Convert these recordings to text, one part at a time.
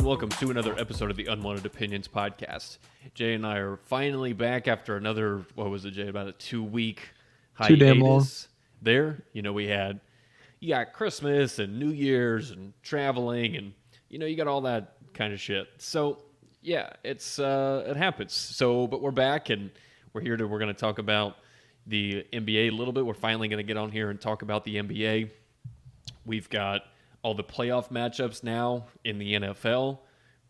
welcome to another episode of the Unwanted Opinions podcast. Jay and I are finally back after another, what was it, Jay, about a 2-week hiatus. Too damn long. There, you got Christmas and New Year's and traveling and, you got all that kind of shit. So, yeah, it happens. So, but we're back and we're going to talk about the NBA a little bit. We're finally going to get on here and talk about the NBA. We've got all the playoff matchups now in the NFL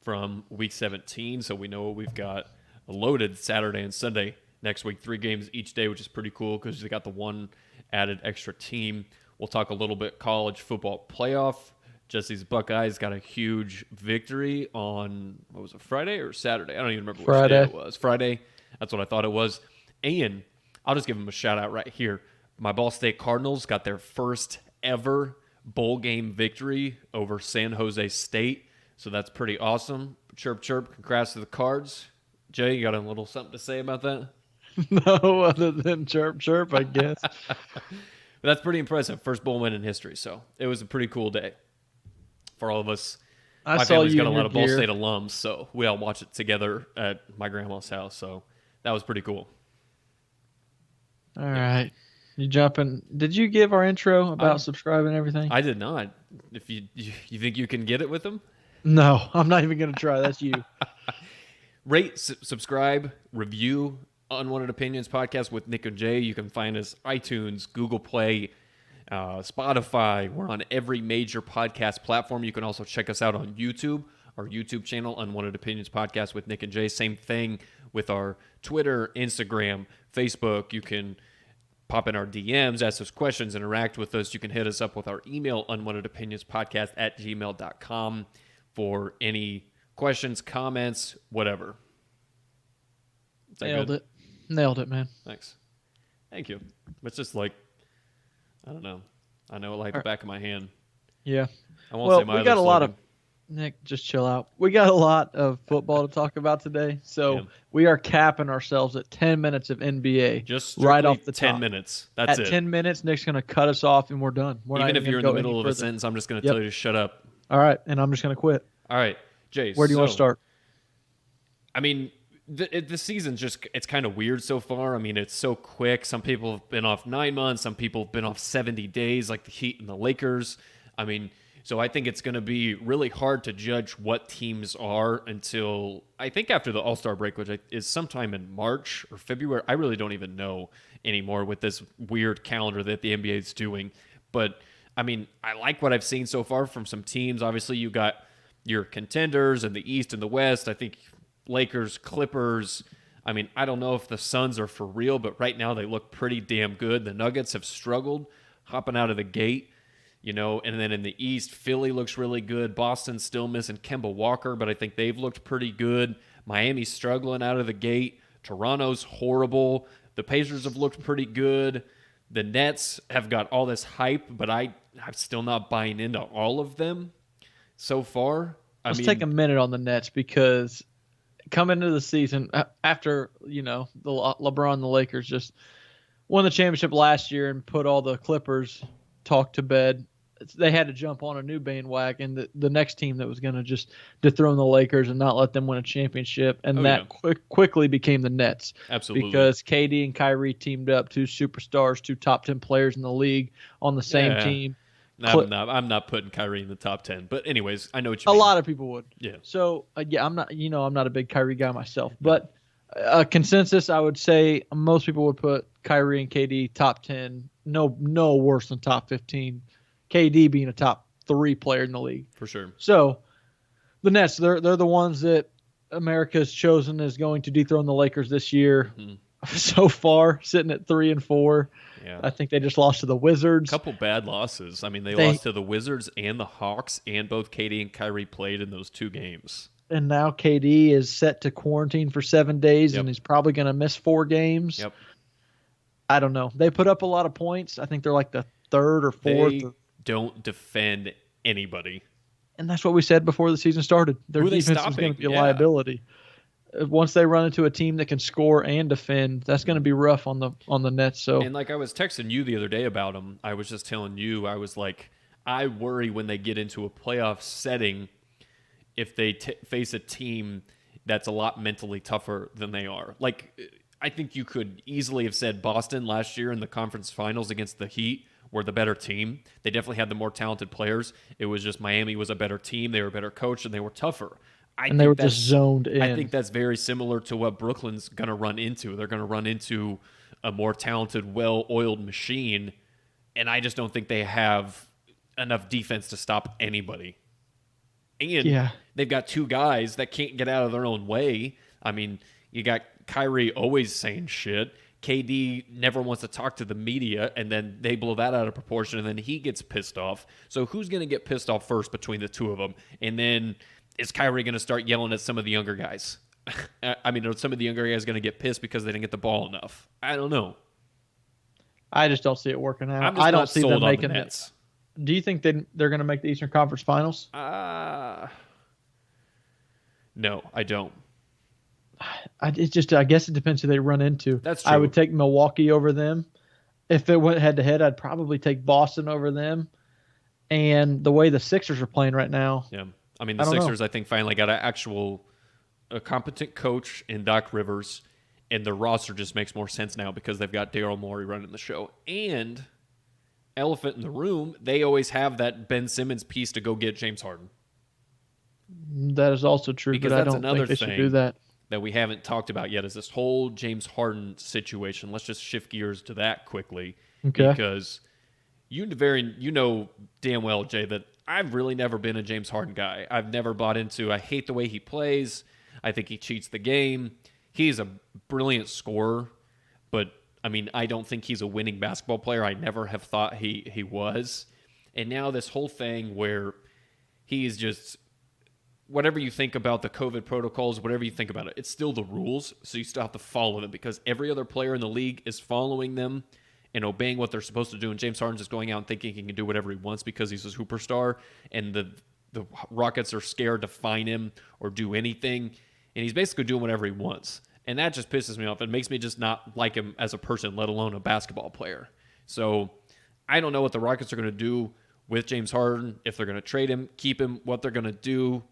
from Week 17, so we know we've got a loaded Saturday and Sunday next week, 3 games each day, which is pretty cool because they got the one added extra team. We'll talk a little bit college football playoff. Jesse's Buckeyes got a huge victory on, what was it, Friday or Saturday? I don't even remember which day it was. Friday. That's what I thought it was. And I'll just give them a shout out right here. My Ball State Cardinals got their first ever bowl game victory over San Jose State. So that's pretty awesome. Chirp, chirp. Congrats to the Cards. Jay, you got a little something to say about that? No, other than chirp, chirp, I guess. But that's pretty impressive. First bowl win in history. So it was a pretty cool day for all of us. My family's got a lot of Ball State alums, so we all watch it together at my grandma's house. So that was pretty cool. All right. You jumping? Did you give our intro about subscribing and everything? I did not. If you think you can get it with them? No, I'm not even going to try. That's you. Rate, subscribe, review Unwanted Opinions podcast with Nick and Jay. You can find us iTunes, Google Play, Spotify. We're on every major podcast platform. You can also check us out on YouTube, our YouTube channel, Unwanted Opinions podcast with Nick and Jay. Same thing with our Twitter, Instagram, Facebook. You can pop in our DMs, ask us questions, interact with us. You can hit us up with our email, unwantedopinionspodcast@gmail.com for any questions, comments, whatever. Nailed it. Nailed it, man. Thanks. Thank you. It's just like, I don't know. I know it like the back of my hand. Yeah. I won't say my we got a lot of... Nick, just chill out. We got a lot of football to talk about today, so we are capping ourselves at 10 minutes of NBA. Just right off the 10 top. minutes. That's at it. 10 minutes, Nick's going to cut us off, and we're done. We're Even not if you're in the middle of a further. sentence, I'm just going to tell you to shut up. All right, and I'm just going to quit. All right, Jay. Where do you want to start? I mean, the season's it's kind of weird so far. I mean, it's so quick. Some people have been off 9 months. Some people have been off 70 days, like the Heat and the Lakers. I mean, so I think it's going to be really hard to judge what teams are until, I think, after the All-Star break, which is sometime in March or February. I really don't even know anymore with this weird calendar that the NBA is doing. But, I mean, I like what I've seen so far from some teams. Obviously, you got your contenders in the East and the West. I think Lakers, Clippers. I mean, I don't know if the Suns are for real, but right now they look pretty damn good. The Nuggets have struggled hopping out of the gate. And then in the East, Philly looks really good. Boston's still missing Kemba Walker, but I think they've looked pretty good. Miami's struggling out of the gate. Toronto's horrible. The Pacers have looked pretty good. The Nets have got all this hype, but I'm still not buying into all of them so far. Let's take a minute on the Nets because coming into the season, after, the LeBron and the Lakers just won the championship last year and put all the Clippers talk to bed, they had to jump on a new bandwagon, the next team that was going to just dethrone the Lakers and not let them win a championship. And quickly became the Nets. Absolutely. Because KD and Kyrie teamed up, 2 superstars, 2 top 10 players in the league on the same team. No, I'm not putting Kyrie in the top 10. But anyways, I know what you mean. A lot of people would. Yeah. So, I'm not a big Kyrie guy myself. But a consensus, I would say most people would put Kyrie and KD top 10. No worse than top 15. KD being a top 3 player in the league. For sure. So the Nets, they're the ones that America's chosen is going to dethrone the Lakers this year. Mm-hmm. So far, sitting at 3-4. Yeah. I think they just lost to the Wizards. A couple bad losses. I mean, they lost to the Wizards and the Hawks, and both KD and Kyrie played in those 2 games. And now KD is set to quarantine for 7 days, and he's probably going to miss 4 games. Yep. I don't know. They put up a lot of points. I think they're like the 3rd or 4th. They don't defend anybody. And that's what we said before the season started. Their defense is going to be a liability. Once they run into a team that can score and defend, that's going to be rough on the Nets. So, and like I was texting you the other day about them, I was just telling you, I was like, I worry when they get into a playoff setting if they face a team that's a lot mentally tougher than they are. Like, I think you could easily have said Boston last year in the conference finals against the Heat were the better team. They definitely had the more talented players. It was just Miami was a better team. They were a better coach, and they were tougher. And they were just zoned in. I think that's very similar to what Brooklyn's going to run into. They're going to run into a more talented, well-oiled machine, and I just don't think they have enough defense to stop anybody. And they've got two guys that can't get out of their own way. I mean, you got Kyrie always saying shit. KD never wants to talk to the media, and then they blow that out of proportion, and then he gets pissed off. So who's going to get pissed off first between the two of them? And then is Kyrie going to start yelling at some of the younger guys? I mean, are some of the younger guys going to get pissed because they didn't get the ball enough? I don't know. I just don't see it working out. I don't see them making it. Do you think they're going to make the Eastern Conference Finals? No, I don't. It's just, I guess it depends who they run into. That's true. I would take Milwaukee over them. If it went head to head, I'd probably take Boston over them. And the way the Sixers are playing right now. Yeah. I mean, the Sixers, I think, finally got a competent coach in Doc Rivers, and their roster just makes more sense now because they've got Daryl Morey running the show. And elephant in the room, they always have that Ben Simmons piece to go get James Harden. That is also true, because but I don't think they should do that. That we haven't talked about yet is this whole James Harden situation. Let's just shift gears to that quickly. Okay. Because you know damn well, Jay, that I've really never been a James Harden guy. I've never bought into, I hate the way he plays. I think he cheats the game. He's a brilliant scorer, but I mean, I don't think he's a winning basketball player. I never have thought he was. And now this whole thing where he's just, whatever you think about the COVID protocols, whatever you think about it, it's still the rules, so you still have to follow them because every other player in the league is following them and obeying what they're supposed to do, and James Harden's just going out and thinking he can do whatever he wants because he's a superstar, and the Rockets are scared to fine him or do anything, and he's basically doing whatever he wants. And that just pisses me off. It makes me just not like him as a person, let alone a basketball player. So I don't know what the Rockets are going to do with James Harden, if they're going to trade him, keep him, what they're going to do.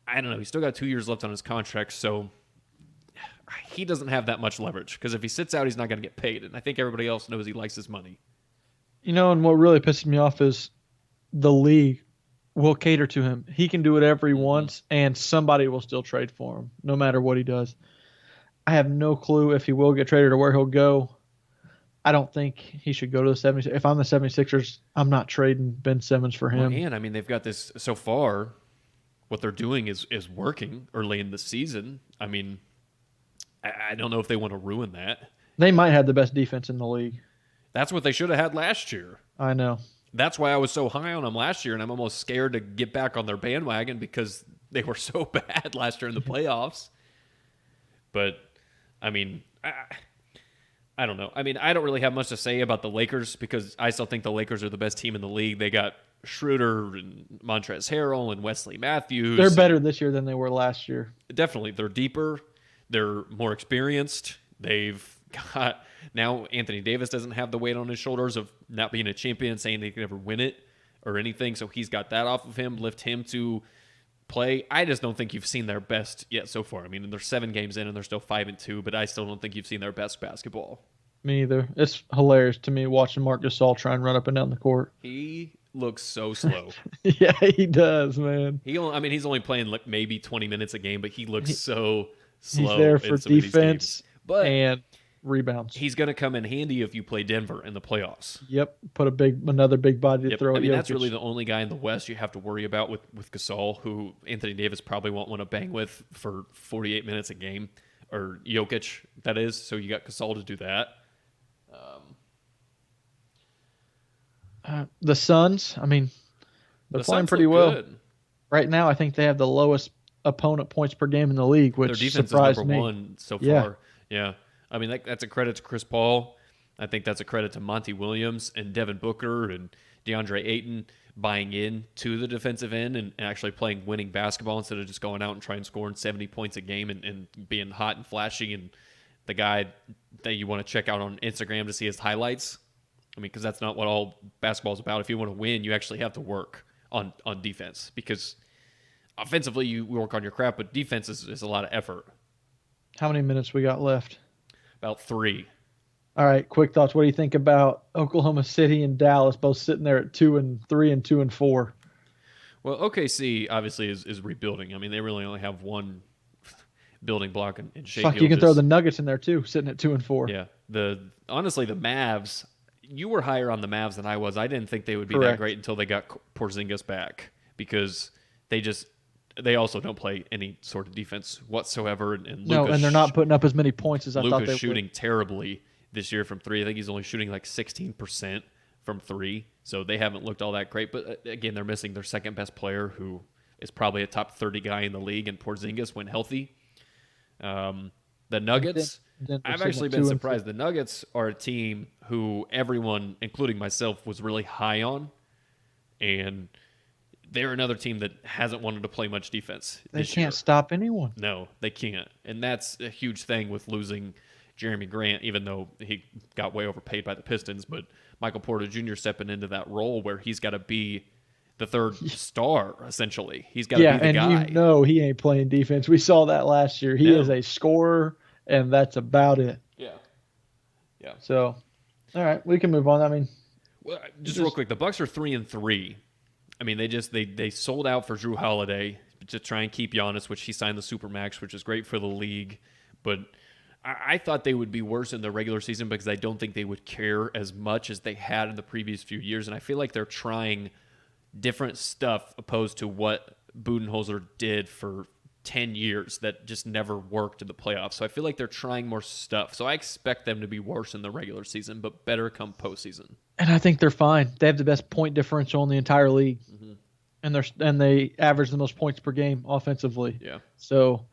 I don't know. He's still got 2 years left on his contract, so he doesn't have that much leverage because if he sits out, he's not going to get paid. And I think everybody else knows he likes his money. You know, and what really pisses me off is the league will cater to him. He can do whatever he wants, and somebody will still trade for him, no matter what he does. I have no clue if he will get traded or where he'll go. I don't think he should go to the 76ers. If I'm the 76ers, I'm not trading Ben Simmons for him. Well, and I mean, they've got this so far. What they're doing is working early in the season. I mean, I don't know if they want to ruin that. They might have the best defense in the league. That's what they should have had last year. I know. That's why I was so high on them last year, and I'm almost scared to get back on their bandwagon because they were so bad last year in the playoffs. But, I mean, I don't know. I mean, I don't really have much to say about the Lakers because I still think the Lakers are the best team in the league. They got Schroeder and Montrezl Harrell and Wesley Matthews. They're better this year than they were last year. Definitely. They're deeper. They're more experienced. They've got now Anthony Davis doesn't have the weight on his shoulders of not being a champion, saying they can never win it or anything. So he's got that off of him, lift him to play. I just don't think you've seen their best yet so far. I mean, they're 7 games in and they're still 5-2, but I still don't think you've seen their best basketball. Me either. It's hilarious to me watching Marc Gasol try and run up and down the court. He looks so slow. Yeah, he does, man. He's only playing like maybe 20 minutes a game, but he looks so slow. He's there for defense and rebounds. He's going to come in handy if you play Denver in the playoffs. Yep, put another big body to throw at Jokic. That's really the only guy in the West you have to worry about with Gasol, who Anthony Davis probably won't want to bang with for 48 minutes a game, or Jokic, that is. So you got Gasol to do that. The Suns, I mean, they're playing pretty well. Good. Right now, I think they have the lowest opponent points per game in the league, which their defense surprised is number me. 1 so far. Yeah. I mean, that's a credit to Chris Paul. I think that's a credit to Monty Williams and Devin Booker and DeAndre Ayton buying in to the defensive end and actually playing winning basketball instead of just going out and trying scoring 70 points a game and being hot and flashy and the guy that you want to check out on Instagram to see his highlights. I mean, because that's not what all basketball is about. If you want to win, you actually have to work on defense because offensively you work on your craft, but defense is a lot of effort. How many minutes we got left? About 3. All right, quick thoughts. What do you think about Oklahoma City and Dallas both sitting there at 2-3 and 2-4? Well, OKC obviously is rebuilding. I mean, they really only have one building block in Shea Fuck, you can throw Gilgeous. the Nuggets in there too, sitting at 2-4. Yeah. Honestly, the Mavs, you were higher on the Mavs than I was. I didn't think they would be that Correct. great until they got Porzingis back because they also don't play any sort of defense whatsoever. And No, Luka's and they're not putting up as many points as I thought they would. shooting terribly this year from 3. I think he's only shooting like 16% from 3. So they haven't looked all that great. But again, they're missing their second best player, who is probably a top 30 guy in the league, and Porzingis when healthy. The Nuggets, I've actually been surprised. The Nuggets are a team who everyone, including myself, was really high on, and they're another team that hasn't wanted to play much defense. They can't stop anyone. No, they can't, and that's a huge thing with losing Jeremy Grant, even though he got way overpaid by the Pistons. But Michael Porter Jr. stepping into that role where he's got to be the third star, essentially. He's got to be the guy. And you know he ain't playing defense. We saw that last year. He is a scorer, and that's about it. Yeah. So, all right, we can move on. I mean, well, just real quick, the Bucks are 3-3. I mean, they sold out for Drew Holiday to try and keep Giannis, which he signed the Supermax, which is great for the league. But I thought they would be worse in the regular season because I don't think they would care as much as they had in the previous few years. And I feel like they're trying different stuff opposed to what Budenholzer did for 10 years that just never worked in the playoffs. So I feel like they're trying more stuff. So I expect them to be worse in the regular season, but better come postseason. and I think they're fine. They have the best point differential in the entire league, and they average the most points per game offensively. Yeah. So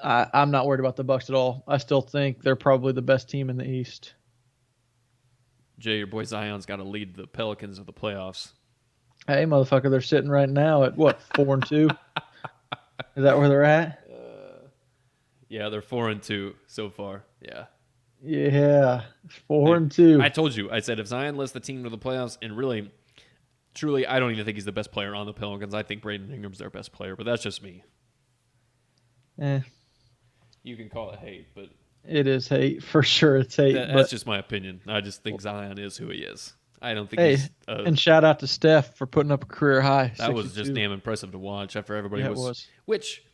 I'm not worried about the Bucks at all. I still think they're probably the best team in the East. Jay, your boy Zion's got to lead the Pelicans of the playoffs. Hey, motherfucker, they're sitting right now at what, 4-2? Is that where they're at? Yeah, they're 4-2 so far. Yeah. Yeah, 4-2. I told you. I said if Zion lifts the team to the playoffs, and really, truly, I don't even think he's the best player on the Pelicans. I think Brandon Ingram's their best player, but that's just me. You can call it hate, but It is hate. For sure it's hate. that's just my opinion. I just think Zion is who he is. I don't think he's... and shout out to Steph for putting up a career high. That 62. was just damn impressive to watch after everybody Yeah, it was. Which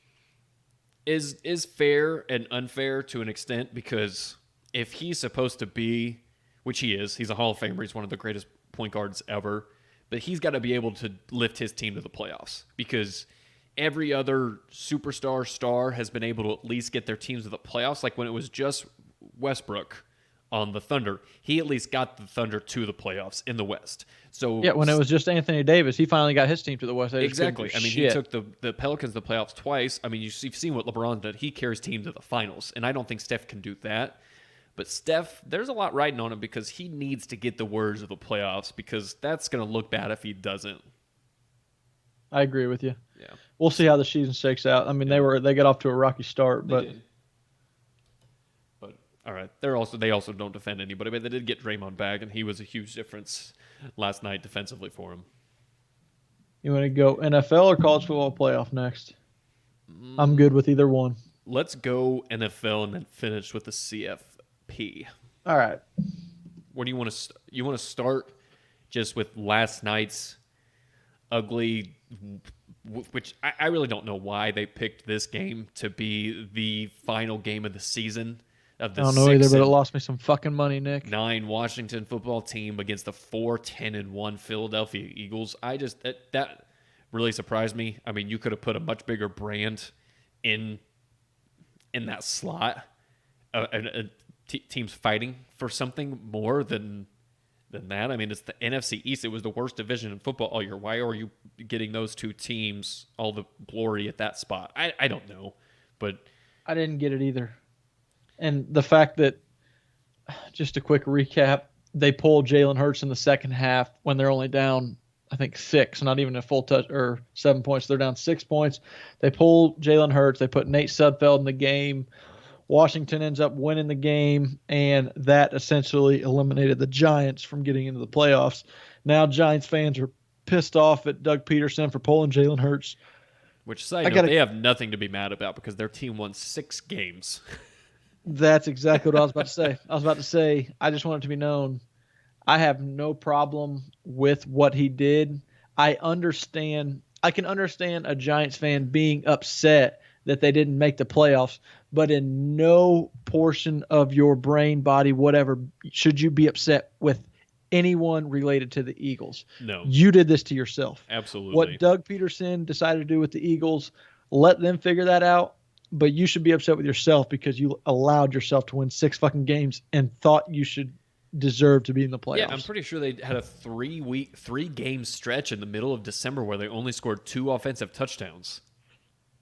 is fair and unfair to an extent, because if he's supposed to be, which he is, he's a Hall of Famer, he's one of the greatest point guards ever, but he's got to be able to lift his team to the playoffs, because every other superstar star has been able to at least get their teams to the playoffs. Like when it was just Westbrook on the Thunder, he at least got the Thunder to the playoffs in the West. So Yeah, when it was just Anthony Davis, he finally got his team to the West. exactly. I mean, he took the Pelicans to the playoffs twice. I mean, you've seen what LeBron did. He carries team to the finals, and I don't think Steph can do that. But Steph, there's a lot riding on him because he needs to get the words of the playoffs, because that's going to look bad if he doesn't. I agree with you. Yeah. We'll see how the season shakes out. I mean, they got off to a rocky start, but all right, they also don't defend anybody, but they did get Draymond back, and he was a huge difference last night defensively for him. you want to go NFL or college football playoff next? I'm good with either one. Let's go NFL and then finish with the CFP. All right. What do you want to? You want to start just with last night's ugly, which I really don't know why they picked this game to be the final game of the season. Of the I don't know either, but it lost me some fucking money, Nick. 9 Washington football team against the 4-10-1 Philadelphia Eagles. That really surprised me. I mean, you could have put a much bigger brand in that slot. Teams fighting for something more than that. I mean, it's the NFC East. It was the worst division in football all year. Why are you getting those two teams all the glory at that spot? I don't know, but I didn't get it either. And the fact that, just a quick recap, they pulled Jalen Hurts in the second half when they're only down, I think, 6, not even a full touch or 7 points. They're down 6 points. They pulled Jalen Hurts. They put Nate Sudfeld in the game. Washington ends up winning the game, and that essentially eliminated the Giants from getting into the playoffs. Now Giants fans are pissed off at Doug Peterson for pulling Jalen Hurts. Which, side note, they have nothing to be mad about because their team won 6 games. That's exactly what I was about to say. I just want it to be known, I have no problem with what he did. I can understand a Giants fan being upset that they didn't make the playoffs, but in no portion of your brain, body, whatever, should you be upset with anyone related to the Eagles. No. You did this to yourself. Absolutely. What Doug Peterson decided to do with the Eagles, let them figure that out. But you should be upset with yourself because you allowed yourself to win 6 fucking games and thought you should deserve to be in the playoffs. Yeah, I'm pretty sure they had a 3-game stretch in the middle of December where they only scored 2 offensive touchdowns.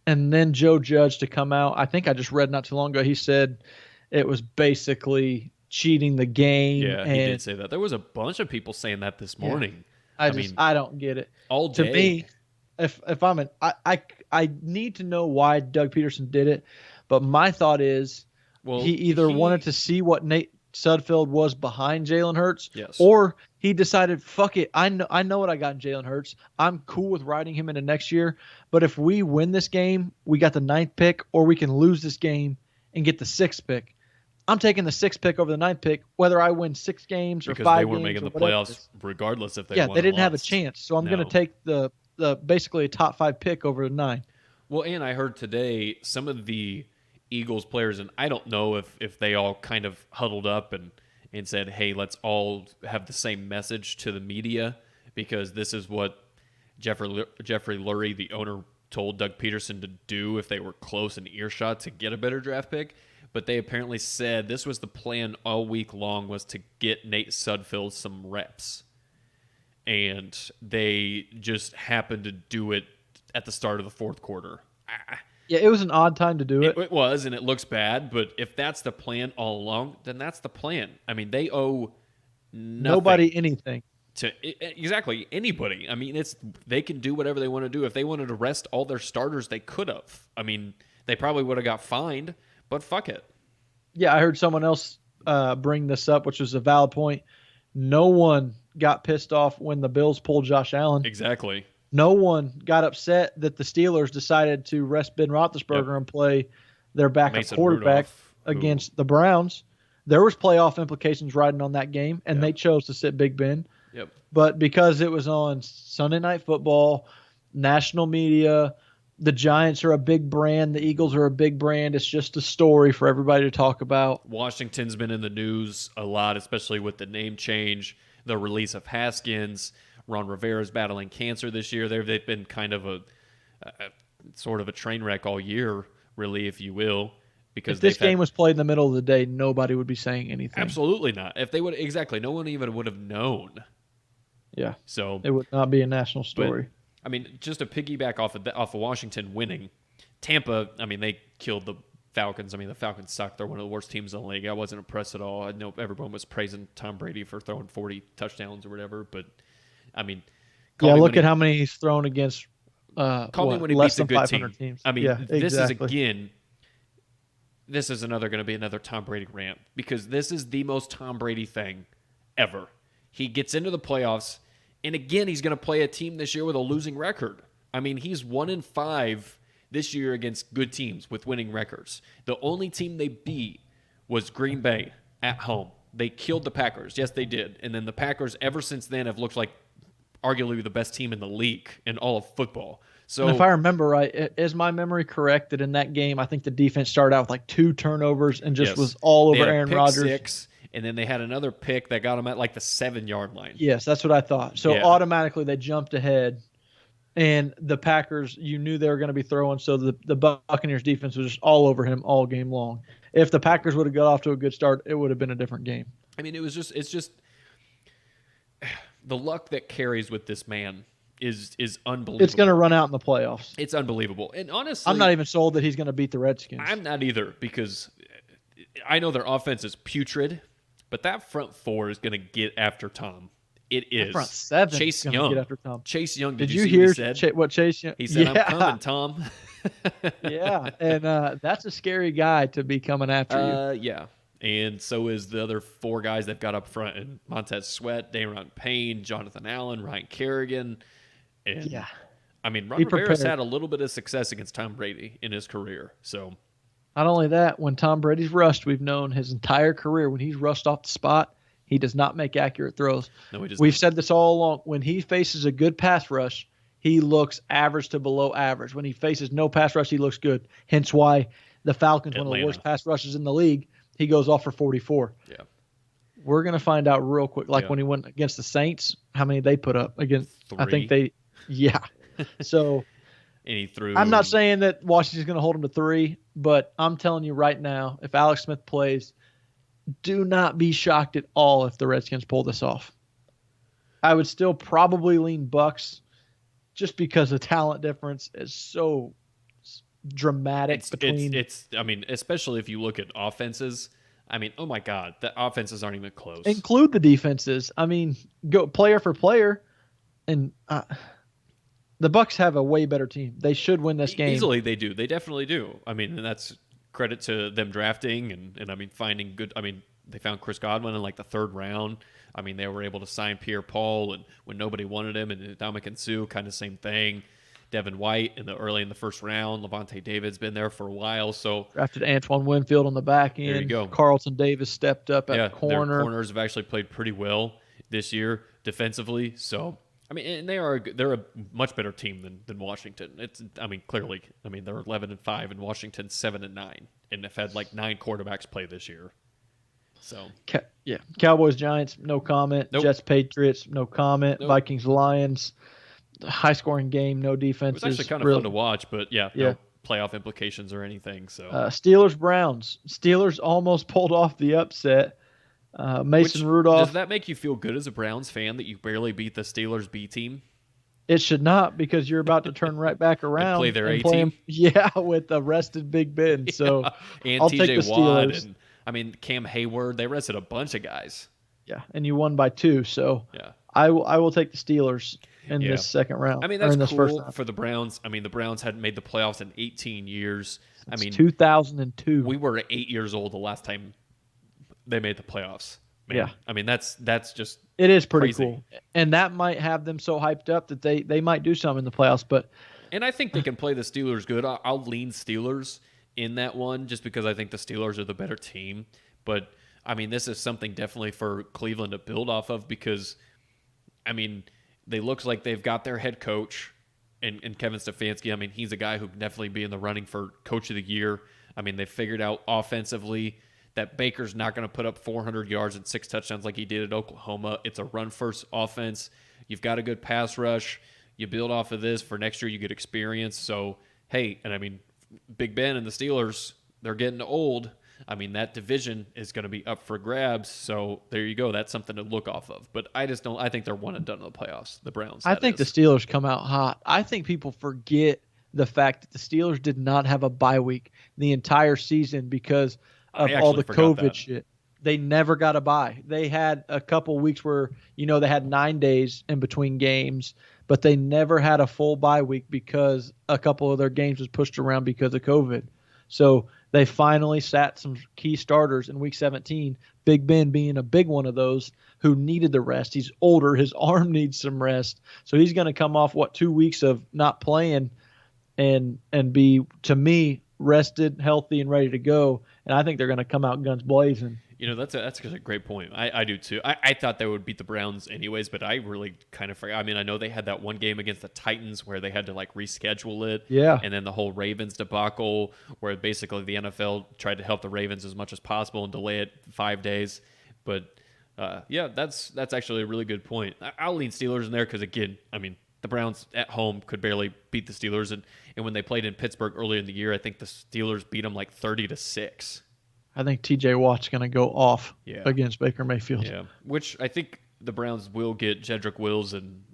And then Joe Judge to come out, I think I just read not too long ago, he said it was basically cheating the game. Yeah, he did say that. There was a bunch of people saying that this morning. Yeah, I don't get it. All day. To me, if I'm I need to know why Doug Peterson did it, but my thought is he either wanted to see what Nate Sudfeld was behind Jalen Hurts, yes, or he decided, fuck it, I know what I got in Jalen Hurts. I'm cool with riding him into next year, but if we win this game, we got the 9th pick, or we can lose this game and get the 6th pick. I'm taking the 6th pick over the 9th pick, whether I win 6 games or 5 games. Because they were making the playoffs regardless if they won or they didn't lost. have a chance, so I'm going to take the basically a top 5 pick over the 9. Well, and I heard today some of the Eagles players, and I don't know if they all kind of huddled up and said, hey, let's all have the same message to the media, because this is what Jeffrey Lurie, the owner, told Doug Peterson to do if they were close in earshot to get a better draft pick. But they apparently said this was the plan all week long, was to get Nate Sudfeld some reps. And they just happened to do it at the start of the 4th quarter. Yeah, it was an odd time to do it. It was, and it looks bad, but if that's the plan all along, then that's the plan. I mean, they owe nobody anything. Exactly, anybody. I mean, they can do whatever they want to do. If they wanted to rest all their starters, they could have. I mean, they probably would have got fined, but fuck it. Yeah, I heard someone else bring this up, which was a valid point. No one got pissed off when the Bills pulled Josh Allen. Exactly. No one got upset that the Steelers decided to rest Ben Roethlisberger and play their backup quarterback against the Browns. There was playoff implications riding on that game, and they chose to sit Big Ben. Yep. But because it was on Sunday Night Football, national media, the Giants are a big brand, the Eagles are a big brand. It's just a story for everybody to talk about. Washington's been in the news a lot, especially with the name change, the release of Haskins. Ron Rivera's battling cancer this year. They've been kind of a sort of a train wreck all year, really, if you will. Because if this game was played in the middle of the day, nobody would be saying anything. Absolutely not. If they would, exactly, no one even would have known. Yeah. So it would not be a national story. But, I mean, just to piggyback off of Washington winning, Tampa, I mean, they killed the Falcons. I mean, the Falcons suck. They're one of the worst teams in the league. I wasn't impressed at all. I know everyone was praising Tom Brady for throwing 40 touchdowns or whatever, but I mean, look at how many he's thrown against call me when he beats a good team. Teams. I mean, this is going to be another Tom Brady rant, because this is the most Tom Brady thing ever. He gets into the playoffs, and again, he's going to play a team this year with a losing record. I mean, he's 1-5 this year against good teams with winning records. The only team they beat was Green Bay at home. They killed the Packers. Yes, they did. And then the Packers, ever since then, have looked like arguably the best team in the league in all of football. So, and if I remember right, is my memory correct that in that game, I think the defense started out with like 2 turnovers and just was all over Aaron Rodgers? 6, and then they had another pick that got them at like the 7-yard line. Yes, that's what I thought. So automatically they jumped ahead, and the Packers, you knew they were going to be throwing, so the Buccaneers defense was just all over him all game long. If the Packers would have got off to a good start, it would have been a different game. I mean, it's just the luck that carries with this man is unbelievable. It's going to run out in the playoffs. It's unbelievable. And honestly, I'm not even sold that he's going to beat the Redskins. I'm not either, because I know their offense is putrid, but that front 4 is going to get after Tom. It is. The front 7 Chase Young. Get after Tom. Chase Young. Did you hear what he said? What Chase Young? He said, "I'm coming, Tom." Yeah, and that's a scary guy to be coming after you. Yeah. And so is the other 4 guys they've got up front, and Montez Sweat, Daron Payne, Jonathan Allen, Ryan Kerrigan. And I mean, Ron Be Rivera's prepared. had a little bit of success against Tom Brady in his career. So, Not only that, when Tom Brady's rushed, we've known his entire career when he's rushed off the spot, he does not make accurate throws. no, he does We've not. said this all along. When he faces a good pass rush, he looks average to below average. When he faces no pass rush, he looks good. Hence why the Falcons, one of the Atlanta. worst pass rushes in the league, he goes off for 44. Yeah. We're going to find out real quick. Like Yeah. when he went against the Saints, how many they put up against? 3. I think yeah. So And he threw. I'm not saying that Washington's going to hold him to 3, but I'm telling you right now, if Alex Smith plays, do not be shocked at all if the Redskins pull this off. I would still probably lean Bucks just because the talent difference is so dramatic between. It's. I mean, especially if you look at offenses. I mean, oh my God, the offenses aren't even close. Include the defenses. I mean, go player for player, and the Bucks have a way better team. They should win this game easily. They do. They definitely do. I mean, and that's credit to them drafting and I mean finding good. I mean, they found Chris Godwin in like the 3rd round. I mean, they were able to sign Pierre-Paul and when nobody wanted him, and Ndamukong Suh, kind of same thing. Devin White early in the 1st round. Levante David's been there for a while, so drafted Antoine Winfield on the back end. There you go. Carlton Davis stepped up at corner. Their corners have actually played pretty well this year defensively. So I mean, and they're a much better team than Washington. I mean, clearly, I mean they're 11-5 and Washington 7-9, and have had like 9 quarterbacks play this year. So yeah, Cowboys Giants, no comment. Nope. Jets Patriots, no comment. Nope. Vikings Lions, high scoring game, no it defenses. was actually kind of really fun to watch, but Yeah. no playoff implications or anything. So Steelers Browns. Steelers almost pulled off the upset. Mason Rudolph. Does that make you feel good as a Browns fan that you barely beat the Steelers B team? It should not, because you're about to turn right back around play their A play team? 'em- Yeah, with arrested Big Ben. So And I'll take TJ the Watt Steelers. and I mean Cam Hayward, they rested a bunch of guys. yeah, and you won by 2. So Yeah. I will take the Steelers in Yeah. this second round. I mean, or that's in this first cool round. for the Browns. I mean, the Browns hadn't made the playoffs in 18 years. I mean, 2002. we were 8 years old the last time they made the playoffs. Man, Yeah. I mean, that's just It is pretty crazy. cool, and that might have them so hyped up that they might do something in the playoffs. But And I think they can play the Steelers good. I'll lean Steelers in that one just because I think the Steelers are the better team. But, I mean, this is something definitely for Cleveland to build off of because, I mean, they look like they've got their head coach and Kevin Stefanski. I mean, he's a guy who can definitely be in the running for Coach of the Year. I mean, they figured out offensively that Baker's not going to put up 400 yards and 6 touchdowns like he did at Oklahoma. It's a run-first offense. You've got a good pass rush. You build off of this. For next year, you get experience. So, hey, and I mean, Big Ben and the Steelers, they're getting old. I mean, that division is going to be up for grabs. So, there you go. That's something to look off of. But I just don't – I think they're one and done in the playoffs, the Browns. I think the Steelers come out hot. I think people forget the fact that the Steelers did not have a bye week the entire season because of all the COVID shit. They never got a bye. They had a couple weeks where, they had 9 days in between games, but they never had a full bye week because a couple of their games was pushed around because of COVID. So they finally sat some key starters in week 17, Big Ben being a big one of those who needed the rest. He's older. His arm needs some rest. So he's going to come off, 2 weeks of not playing and be, to me, rested, healthy, and ready to go. And I think they're going to come out guns blazing. That's a great point. I do too. I thought they would beat the Browns anyways, but I really kind of forgot. I mean, I know they had that one game against the Titans where they had to reschedule it. Yeah. And then the whole Ravens debacle where basically the NFL tried to help the Ravens as much as possible and delay it 5 days. But that's actually a really good point. I'll lean Steelers in there because, again, I mean, the Browns at home could barely beat the Steelers. And when they played in Pittsburgh earlier in the year, I think the Steelers beat them 30-6. I think TJ Watt's going to go off Yeah. against Baker Mayfield. Yeah, which I think the Browns will get Jedrick Wills and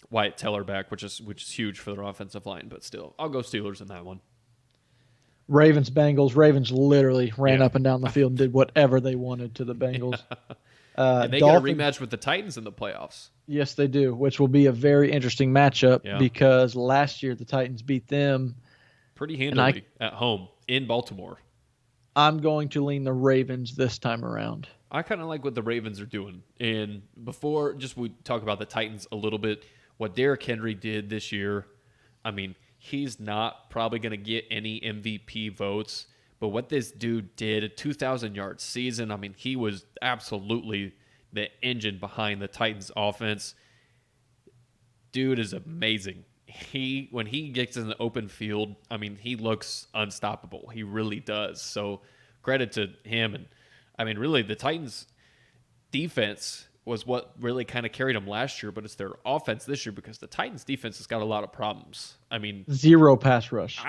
Wyatt Teller back, which is huge for their offensive line. But still, I'll go Steelers in that one. Ravens Bengals. Ravens literally ran Yeah. up and down the field and did whatever they wanted to the Bengals. And they Dolphins, get a rematch with the Titans in the playoffs. Yes, they do, which will be a very interesting matchup because last year the Titans beat them. Pretty handily at home in Baltimore. I'm going to lean the Ravens this time around. I kind of like what the Ravens are doing. And before we talk about the Titans a little bit, what Derrick Henry did this year, I mean, he's not probably going to get any MVP votes, but what this dude did, a 2,000-yard season, I mean, he was absolutely the engine behind the Titans offense. Dude is amazing. When he gets in the open field, I mean, he looks unstoppable. He really does. So credit to him. And I mean, really, the Titans defense was what really kind of carried them last year, but it's their offense this year because the Titans defense has got a lot of problems. I mean, Zero pass rush.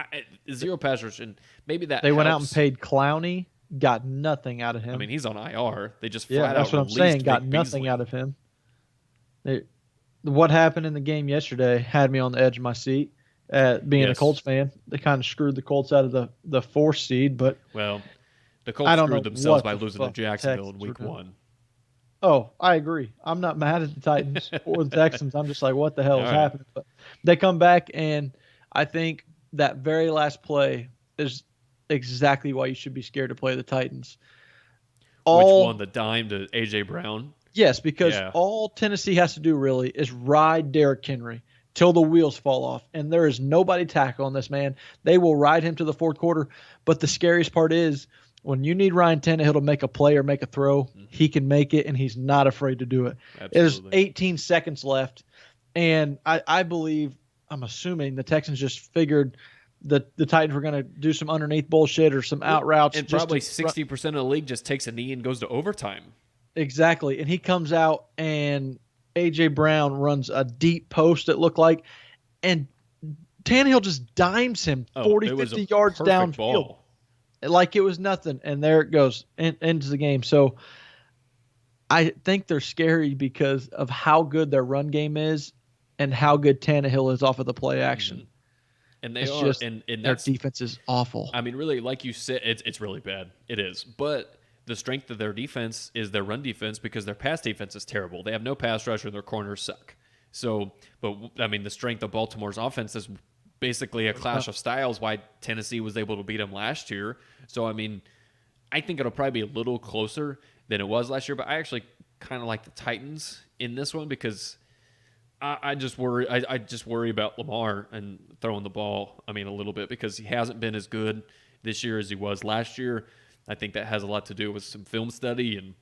Zero pass rush, and maybe that They helps. went out and paid Clowney, got nothing out of him. I mean, he's on IR. They just yeah, flat that's out what I'm released saying. Got Vic nothing Beasley. out of him. What happened in the game yesterday had me on the edge of my seat. Being a Colts fan, they kind of screwed the Colts out of the 4th seed. But Well, the I Colts don't know screwed themselves what by the losing to fuck Jacksonville in Texans were Week doing. 1. Oh, I agree. I'm not mad at the Titans or the Texans. I'm just like, what the hell is All right. happening? But they come back, and I think that very last play is exactly why you should be scared to play the Titans. Which one? The dime to A.J. Brown? Yes, because Yeah. all Tennessee has to do really is ride Derrick Henry till the wheels fall off, and there is nobody tackling this man. They will ride him to the 4th quarter. But the scariest part is when you need Ryan Tannehill to make a play or make a throw, he can make it, and he's not afraid to do it. There's Absolutely. 18 seconds left, and I believe, I'm assuming the Texans just figured the Titans were going to do some underneath bullshit or some out routes. And probably 60% of the league just takes a knee and goes to overtime. Exactly. And he comes out and A.J. Brown runs a deep post, it looked like, and Tannehill just dimes him 40, 50 yards downfield. Ball. Like it was nothing. And there it goes, ends the game. So I think they're scary because of how good their run game is and how good Tannehill is off of the play action. Mm-hmm. And they it's are. Just, and their defense is awful. I mean, really, like you said, it's really bad. It is. But the strength of their defense is their run defense because their pass defense is terrible. They have no pass rush and their corners suck. So, but I mean, the strength of Baltimore's offense is basically a clash of styles why Tennessee was able to beat them last year. So, I mean, I think it'll probably be a little closer than it was last year, but I actually kind of like the Titans in this one because I just worry. I just worry about Lamar and throwing the ball. I mean, a little bit because he hasn't been as good this year as he was last year. I think that has a lot to do with some film study and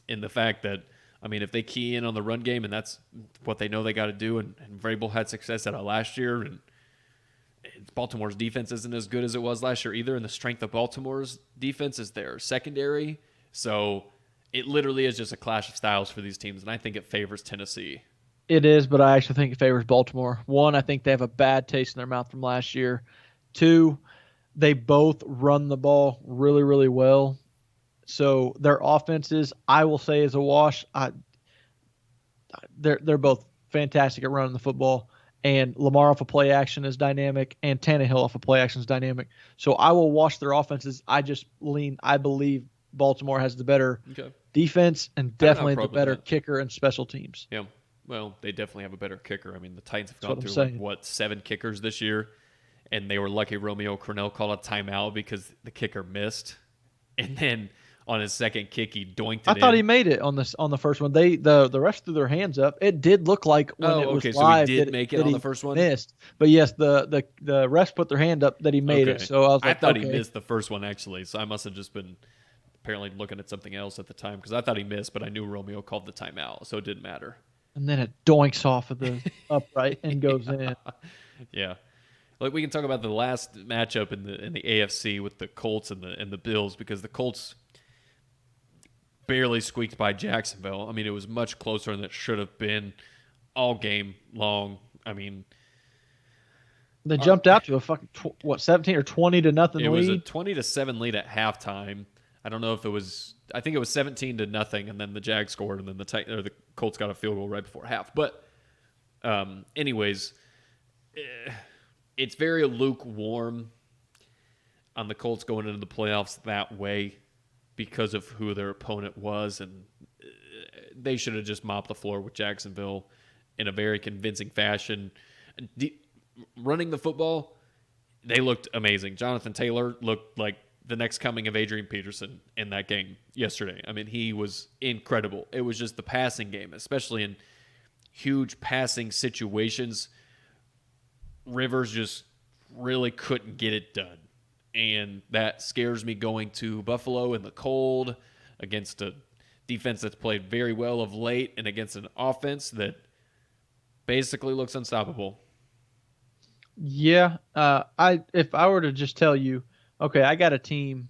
in the fact that, I mean, if they key in on the run game and that's what they know they got to do, and Vrabel had success at it last year, and Baltimore's defense isn't as good as it was last year either, and the strength of Baltimore's defense is their secondary. So it literally is just a clash of styles for these teams, and I think it favors Tennessee. It is, but I actually think it favors Baltimore. 1, I think they have a bad taste in their mouth from last year. 2, they both run the ball really, really well. So their offenses, I will say, is a wash. They're both fantastic at running the football. And Lamar off of play action is dynamic, and Tannehill off of play action is dynamic. So I will wash their offenses. I believe Baltimore has the better defense and definitely the better kicker and special teams. Yeah. Well, they definitely have a better kicker. I mean, the Titans have gone through, 7 kickers this year, and they were lucky Romeo Crennel called a timeout because the kicker missed. And then on his second kick, he doinked it in. I thought he made it on the first one. The rest threw their hands up. It did look like when it was live so he did make it on the first one? Missed. But yes, the rest put their hand up that he made it. So I was like, I thought he missed the first one, actually. So I must have just been apparently looking at something else at the time because I thought he missed, but I knew Romeo called the timeout, so it didn't matter. And then it doinks off of the upright and goes in. Yeah. Like we can talk about the last matchup in the AFC with the Colts and the Bills because the Colts barely squeaked by Jacksonville. I mean, it was much closer than it should have been all game long. I mean, they jumped out to a fucking 17 or 20 to nothing lead. It was a 20-7 lead at halftime. I don't know if it was. I think it was 17-0, and then the Jags scored, and then the Colts got a field goal right before half. But, anyways, it's very lukewarm on the Colts going into the playoffs that way because of who their opponent was, and they should have just mopped the floor with Jacksonville in a very convincing fashion. Running the football, they looked amazing. Jonathan Taylor looked like the next coming of Adrian Peterson in that game yesterday. I mean, he was incredible. It was just the passing game, especially in huge passing situations. Rivers just really couldn't get it done. And that scares me going to Buffalo in the cold against a defense that's played very well of late and against an offense that basically looks unstoppable. Yeah, if I were to just tell you, okay, I got a team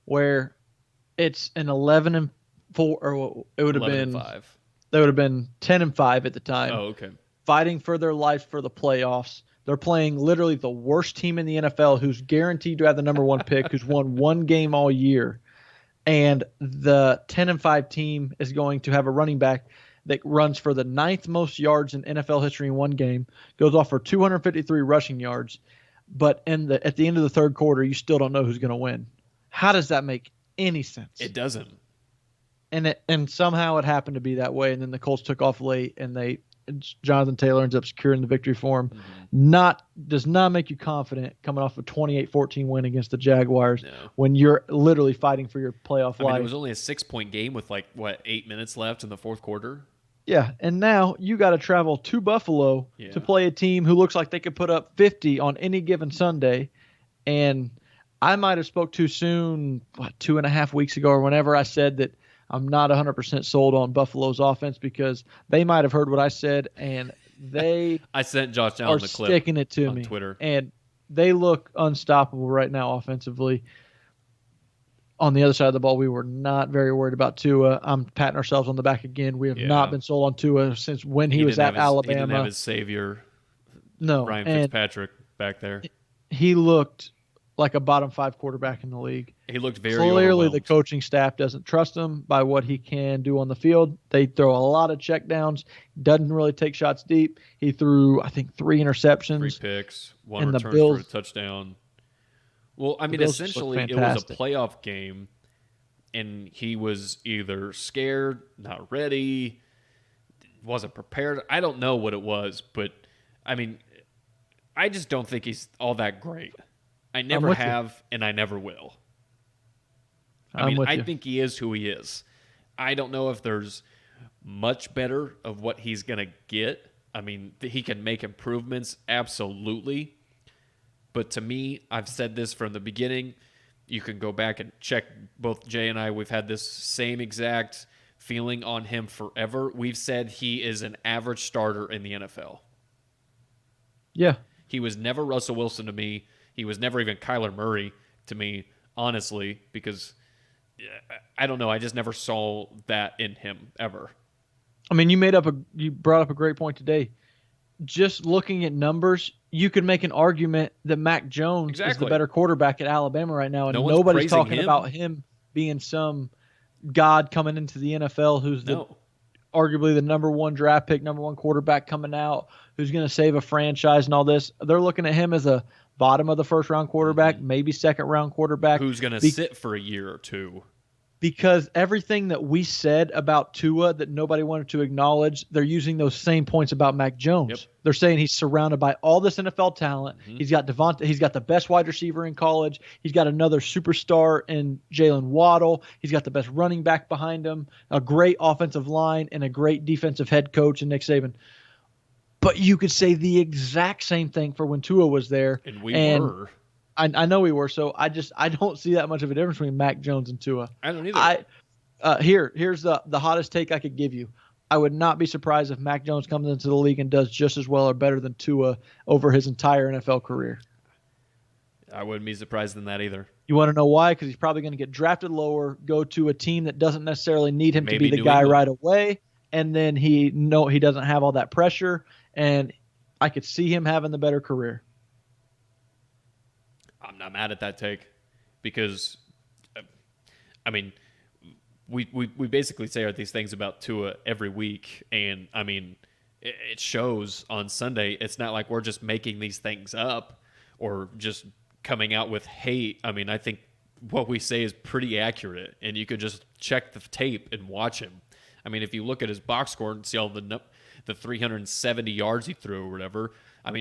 where it's an 11-4, or it would have 11 and been 5. they would have been 10-5 at the time, Oh, okay. fighting for their life for the playoffs. They're playing literally the worst team in the NFL, who's guaranteed to have the number one pick, who's won one game all year, and the 10-5 team is going to have a running back that runs for the ninth most yards in NFL history in one game, goes off for 253 rushing yards, but at the end of the third quarter, you still don't know who's going to win. How does that make any sense? It doesn't. And somehow it happened to be that way, and then the Colts took off late, and Jonathan Taylor ends up securing the victory for him. Does not make you confident coming off a 28-14 win against the Jaguars when you're literally fighting for your playoff life. It was only a 6-point game with 8 minutes left in the fourth quarter. Yeah, and now you got to travel to Buffalo to play a team who looks like they could put up 50 on any given Sunday. And I might have spoke too soon, 2.5 weeks ago or whenever I said that I'm not 100% sold on Buffalo's offense, because they might have heard what I said, and they I sent Josh Allen the clip sticking it to on me. Twitter. And they look unstoppable right now offensively. On the other side of the ball, we were not very worried about Tua. I'm patting ourselves on the back again. We have not been sold on Tua since when he was at Alabama. He didn't have his savior, no, Ryan Fitzpatrick, back there. He looked like a bottom 5 quarterback in the league. He looked very clearly the coaching staff doesn't trust him by what he can do on the field. They throw a lot of checkdowns. Doesn't really take shots deep. He threw, I think, 3 interceptions, 3 picks, 1 return for a touchdown. Well, essentially, it was a playoff game, and he was either scared, not ready, wasn't prepared. I don't know what it was, but, I just don't think he's all that great. I never have, and I never will. I think he is who he is. I don't know if there's much better of what he's going to get. He can make improvements, absolutely. But to me, I've said this from the beginning. You can go back and check. Both Jay and I, we've had this same exact feeling on him forever. We've said he is an average starter in the NFL. Yeah. He was never Russell Wilson to me. He was never even Kyler Murray to me, honestly, because I don't know. I just never saw that in him ever. You brought up a great point today. Just looking at numbers, you could make an argument that Mac Jones is the better quarterback at Alabama right now, and nobody's talking about him being some god coming into the NFL who's arguably the number 1 draft pick, number 1 quarterback coming out, who's going to save a franchise and all this. They're looking at him as a bottom of the first round quarterback, maybe second round quarterback. Who's going to sit for a year or two. Because everything that we said about Tua that nobody wanted to acknowledge, they're using those same points about Mac Jones. Yep. They're saying he's surrounded by all this NFL talent. He's got Devonta. He's got the best wide receiver in college. He's got another superstar in Jalen Waddle. He's got the best running back behind him, a great offensive line, and a great defensive head coach in Nick Saban. But you could say the exact same thing for when Tua was there. And we were. I know we were, so I don't see that much of a difference between Mac Jones and Tua. I don't either. Here's the hottest take I could give you. I would not be surprised if Mac Jones comes into the league and does just as well or better than Tua over his entire NFL career. I wouldn't be surprised in that either. You want to know why? Because he's probably going to get drafted lower, go to a team that doesn't necessarily need him to be the guy right away, and then he doesn't have all that pressure, and I could see him having the better career. I'm not mad at that take because, we basically say these things about Tua every week, and it shows on Sunday. It's not like we're just making these things up or just coming out with hate. I think what we say is pretty accurate, and you could just check the tape and watch him. If you look at his box score and see all the 370 yards he threw or whatever,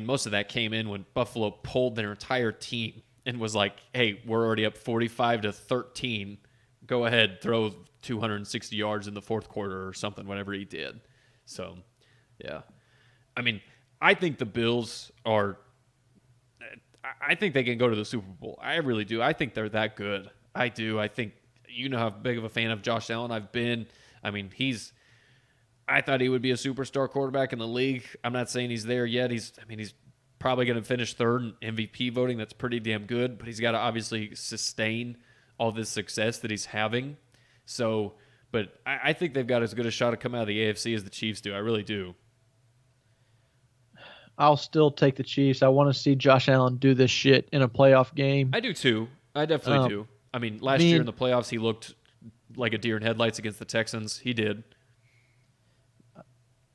most of that came in when Buffalo pulled their entire team and was like, hey, we're already up 45-13. Go ahead, throw 260 yards in the fourth quarter or something, whatever he did. So, yeah. I think the Bills are I think they can go to the Super Bowl. I really do. I think they're that good. I do. I think you know how big of a fan of Josh Allen I've been. I mean, I thought he would be a superstar quarterback in the league. I'm not saying he's there yet. He's probably going to finish third in MVP voting. That's pretty damn good, but he's got to obviously sustain all this success that he's having. So, but I think they've got as good a shot to come out of the AFC as the Chiefs do. I really do. I'll still take the Chiefs. I want to see Josh Allen do this shit in a playoff game. I do too. I definitely do. I mean, last year in the playoffs, he looked like a deer in headlights against the Texans. He did.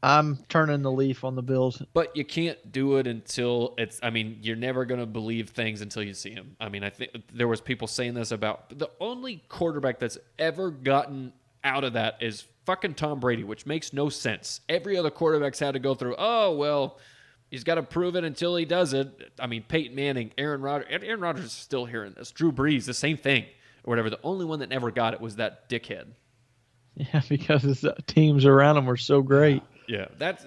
I'm turning the leaf on the Bills. But you can't do it until it's, I mean, you're never going to believe things until you see them. I mean, I think there was people saying this about the only quarterback that's ever gotten out of that is fucking Tom Brady, which makes no sense. Every other quarterback's had to go through, oh, well, he's got to prove it until he does it. I mean, Peyton Manning, Aaron Rodgers is still hearing this. Drew Brees, the same thing, or whatever. The only one that never got it was that dickhead. Yeah, because his teams around him were so great. Yeah, that's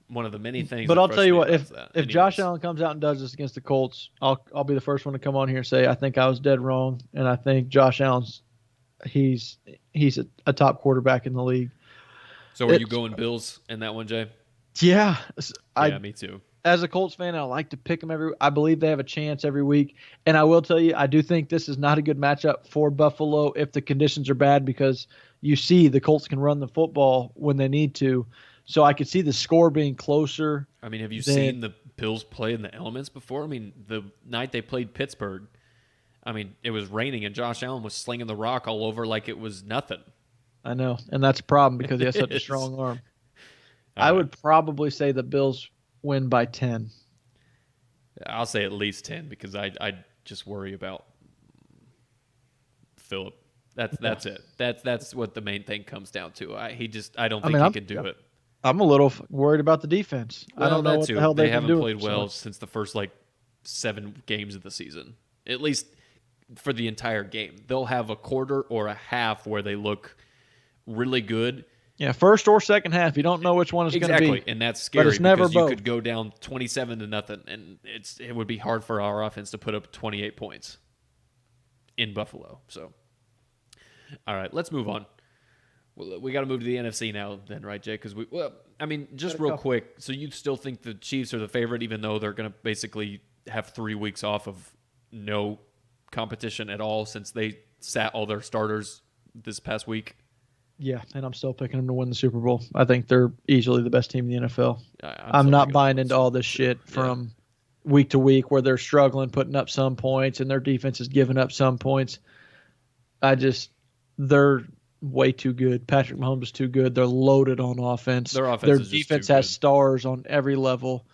one of the many things. But I'll tell you what, if Josh Allen Allen comes out and does this against the Colts, I'll be the first one to come on here and say I think I was dead wrong, and I think Josh Allen's he's a top quarterback in the league. So are you going Bills in that one, Jay? Yeah, Yeah, me too. As a Colts fan, I like to pick them I believe they have a chance every week. And I will tell you, I do think this is not a good matchup for Buffalo if the conditions are bad, because you see the Colts can run the football when they need to. So I could see the score being closer. I mean, have you seen the Bills play in the elements before? I mean, the night they played Pittsburgh, I mean, it was raining and Josh Allen was slinging the rock all over like it was nothing. I know, and that's a problem because he has such a strong arm. I would probably say the Bills win by 10. I'll say at least 10 because I just worry about Phillip. That's it. That's what the main thing comes down to. I don't think he can do it. I'm a little worried about the defense. Well, I don't know what the hell they haven't haven't played well since the first 7 games of the season. At least for the entire game. They'll have a quarter or a half where they look really good. Yeah, first or second half. You don't know which one is going to be. Exactly, and that's scary it's never because both. You could go down 27-0, and it would be hard for our offense to put up 28 points in Buffalo. So, all right, let's move on. We got to move to the NFC now, then, right, Jay? Because just real quick. So you still think the Chiefs are the favorite, even though they're going to basically have 3 weeks off of no competition at all since they sat all their starters this past week? Yeah, and I'm still picking them to win the Super Bowl. I think they're easily the best team in the NFL. I'm not buying into all this shit from week to week where they're struggling, putting up some points, and their defense is giving up some points. They're way too good. Patrick Mahomes is too good. They're loaded on offense. Their defense has stars on every level.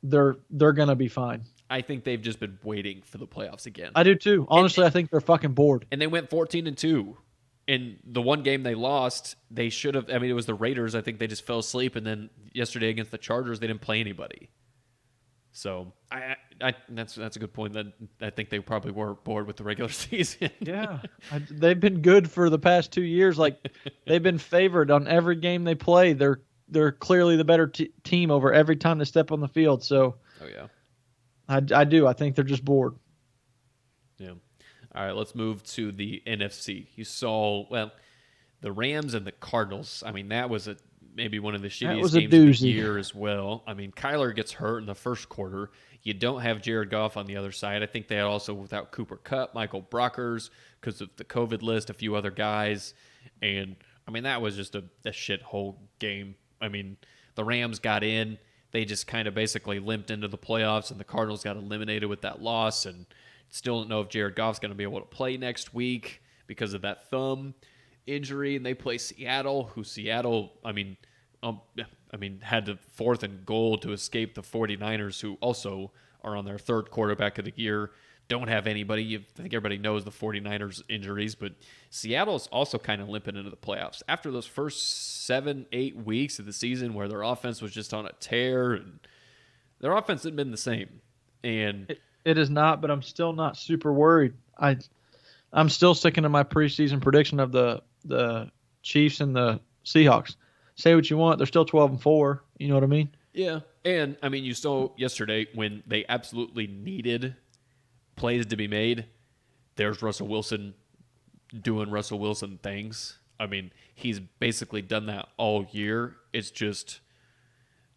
They're going to be fine. I think they've just been waiting for the playoffs again. I do too. Honestly, I think they're fucking bored. And they went 14-2. In the one game they lost, they should have. I mean, it was the Raiders. I think they just fell asleep, and then yesterday against the Chargers, they didn't play anybody. So that's a good point. That I think they probably were bored with the regular season. Yeah, they've been good for the past 2 years. They've been favored on every game they play. They're clearly the better team over every time they step on the field. So, oh yeah, I do. I think they're just bored. Yeah. All right, let's move to the NFC. You saw, the Rams and the Cardinals. I mean, that was maybe one of the shittiest games of the year as well. I mean, Kyler gets hurt in the first quarter. You don't have Jared Goff on the other side. I think they had also without Cooper Kupp, Michael Brockers, because of the COVID list, a few other guys. And, I mean, that was just a shithole game. I mean, the Rams got in. They just kind of basically limped into the playoffs, and the Cardinals got eliminated with that loss, and still don't know if Jared Goff's going to be able to play next week because of that thumb injury. And they play Seattle, who had the 4th and goal to escape the 49ers, who also are on their 3rd quarterback of the year. Don't have anybody. I think everybody knows the 49ers injuries, but Seattle's also kind of limping into the playoffs. After those first 7-8 weeks of the season where their offense was just on a tear, and their offense hadn't been the same. And it is not, but I'm still not super worried. I'm still sticking to my preseason prediction of the Chiefs and the Seahawks. Say what you want, they're still 12-4. You know what I mean? Yeah, And, I mean, you saw yesterday when they absolutely needed plays to be made, there's Russell Wilson doing Russell Wilson things. I mean, he's basically done that all year. It's just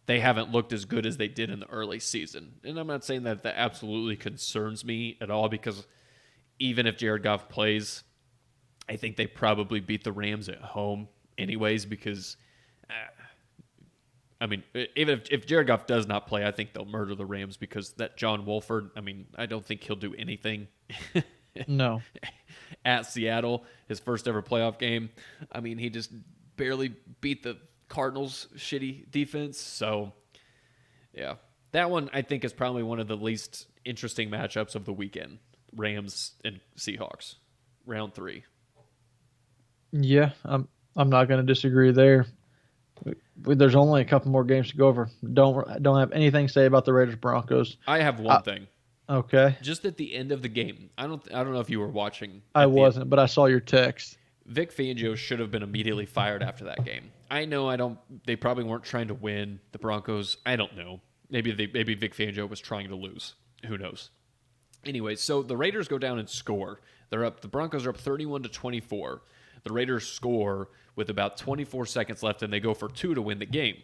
they haven't looked as good as they did in the early season. And I'm not saying that absolutely concerns me at all, because even if Jared Goff plays, I think they probably beat the Rams at home anyways, because I mean, even if Jared Goff does not play, I think they'll murder the Rams, because that John Wolford, I mean, I don't think he'll do anything. No. At Seattle, his first ever playoff game. I mean, he just barely beat the Cardinals' shitty defense. So, yeah. That one, I think, is probably one of the least interesting matchups of the weekend. Rams and Seahawks, round 3. Yeah, I'm not going to disagree there. There's only a couple more games to go over. Don't have anything to say about the Raiders Broncos. I have one thing. Okay. Just at the end of the game, I don't know if you were watching. I wasn't, but I saw your text. Vic Fangio should have been immediately fired after that game. I know they probably weren't trying to win. The Broncos, I don't know. Maybe Vic Fangio was trying to lose. Who knows? Anyway, so the Raiders go down and score. The Broncos are up 31-24. The Raiders score with about 24 seconds left, and they go for 2 to win the game.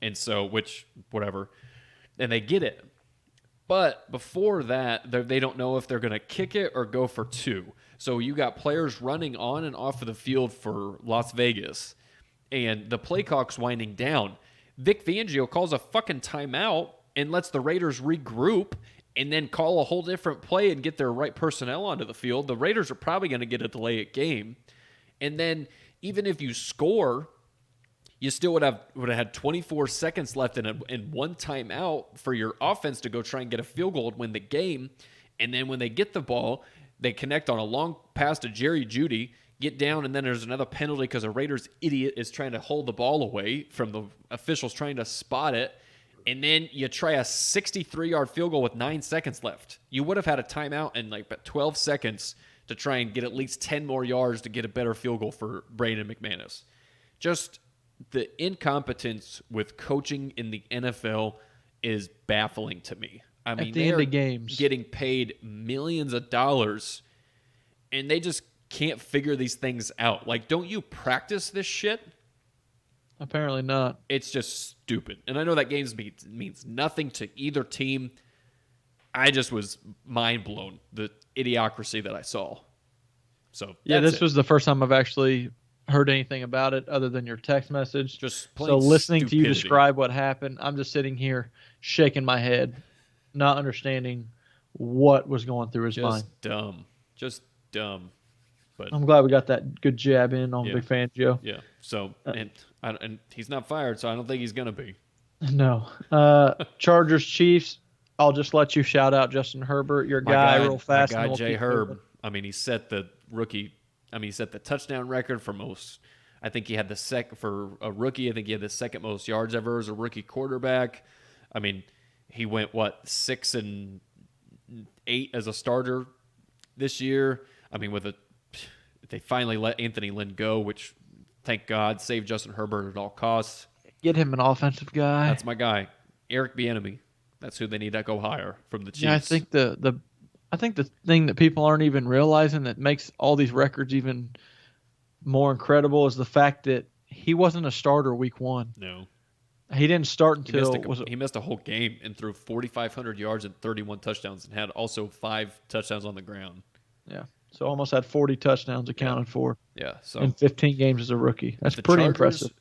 And so, whatever. And they get it. But before that, they don't know if they're going to kick it or go for 2. So you got players running on and off of the field for Las Vegas. And the play clock's winding down. Vic Fangio calls a fucking timeout and lets the Raiders regroup and then call a whole different play and get their right personnel onto the field. The Raiders are probably going to get a delay at game. And then even if you score, you still would have had 24 seconds left and one timeout for your offense to go try and get a field goal and win the game. And then when they get the ball, they connect on a long pass to Jerry Jeudy, get down, and then there's another penalty because a Raiders idiot is trying to hold the ball away from the officials trying to spot it. And then you try a 63-yard field goal with 9 seconds left. You would have had a timeout in like 12 seconds to try and get at least 10 more yards to get a better field goal for Brandon McManus. Just the incompetence with coaching in the NFL is baffling to me. I mean, at the end of games, getting paid millions of dollars, and they just can't figure these things out. Like, don't you practice this shit? Apparently not. It's just stupid. And I know that games means nothing to either team. I just was mind blown, the idiocracy that I saw. So yeah, this was the first time I've actually heard anything about it other than your text message. Just plain so listening stupidity. to you describe what happened, I'm just sitting here shaking my head, not understanding what was going through his mind. Just dumb. But I'm glad we got that good jab in on Big Fangio. Yeah. So and he's not fired, so I don't think he's gonna be. No. Chargers Chiefs. I'll just let you shout out Justin Herbert, your guy, real fast. My guy Jay Herb. I mean, he set the touchdown record for most. I think he had for a rookie. I think he had the second most yards ever as a rookie quarterback. I mean, he went 6-8 as a starter this year. I mean, they finally let Anthony Lynn go, which thank God saved Justin Herbert at all costs. Get him an offensive guy. That's my guy, Eric Bieniemy. That's who they need to go hire from the Chiefs. Yeah, I think the thing that people aren't even realizing that makes all these records even more incredible is the fact that he wasn't a starter week 1. No. He didn't start until he missed a whole game and threw 4,500 yards and 31 touchdowns and had also 5 touchdowns on the ground. Yeah. So almost had 40 touchdowns accounted for. Yeah. So in 15 games as a rookie. That's pretty impressive.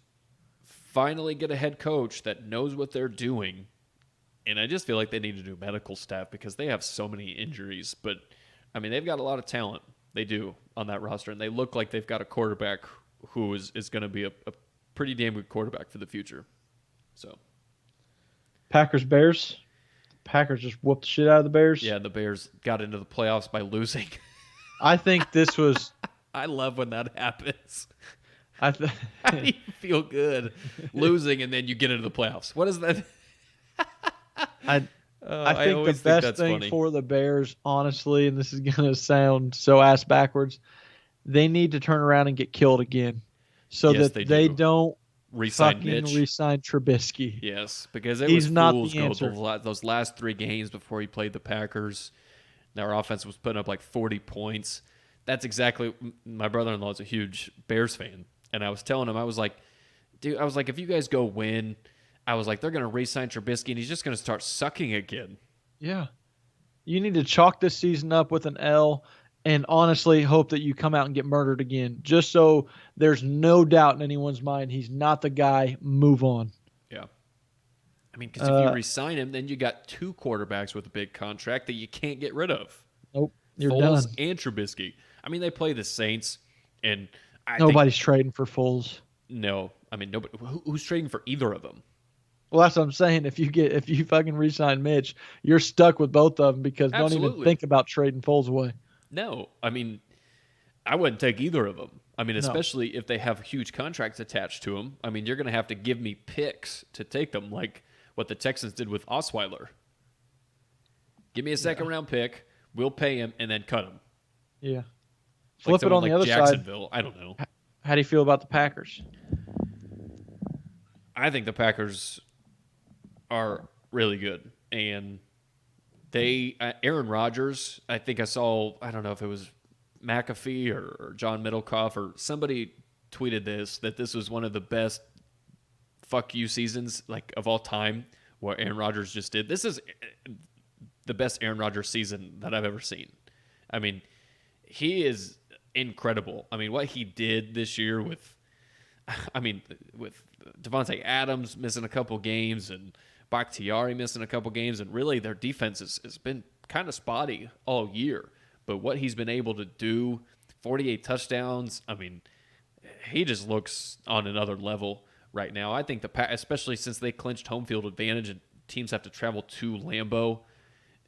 Finally get a head coach that knows what they're doing. And I just feel like they need to do medical staff because they have so many injuries. But, I mean, they've got a lot of talent. They do on that roster. And they look like they've got a quarterback who is going to be a pretty damn good quarterback for the future. So, Packers-Bears. Packers just whooped the shit out of the Bears. Yeah, the Bears got into the playoffs by losing. I think this was... I love when that happens. How do you feel good losing and then you get into the playoffs? What is that? I think the best thing for the Bears, honestly, and this is going to sound so ass backwards, they need to turn around and get killed again so that they don't re-sign Fucking Mitch. re-sign Trubisky. Yes, because it was He's not fool's the gold answer. those last 3 games before he played the Packers. Our offense was putting up like 40 points. That's exactly my brother-in-law is a huge Bears fan, and I was telling him I was like, dude, I was like, if you guys go win, I was like, they're gonna re-sign Trubisky and he's just gonna start sucking again. Yeah. You need to chalk this season up with an L and honestly hope that you come out and get murdered again. Just so there's no doubt in anyone's mind he's not the guy. Move on. Yeah. I mean, because if you Uh, re-sign him, then you got 2 quarterbacks with a big contract that you can't get rid of. nope. You're Foles done. and Trubisky. I mean, they play the Saints, and I think Nobody's trading for Foles. no. I mean, nobody. Who's trading for either of them? Well, that's what I'm saying. If you fucking re-sign Mitch, you're stuck with both of them because don't even Absolutely think about trading Foles away. no. I mean, I wouldn't take either of them. I mean, No. especially if they have huge contracts attached to them. I mean, you're going to have to give me picks to take them, like what the Texans did with Osweiler. Give me a second round pick. We'll pay him and then cut him. Yeah. Like Flip it someone on the like other side. Jacksonville. I don't know. How do you feel about the Packers? I think the Packers are really good, and they Aaron Rodgers. I think I saw. I don't know if it was McAfee or John Middlecoff or somebody tweeted this that this was one of the best fuck you seasons like of all time. What Aaron Rodgers just did. This is the best Aaron Rodgers season that I've ever seen. I mean, he is incredible. I mean, what he did this year with Devontae Adams missing a couple games and Bakhtiari missing a couple games, and really their defense has been kind of spotty all year. But what he's been able to do, 48 touchdowns, I mean, he just looks on another level right now. I think especially since they clinched home field advantage and teams have to travel to Lambeau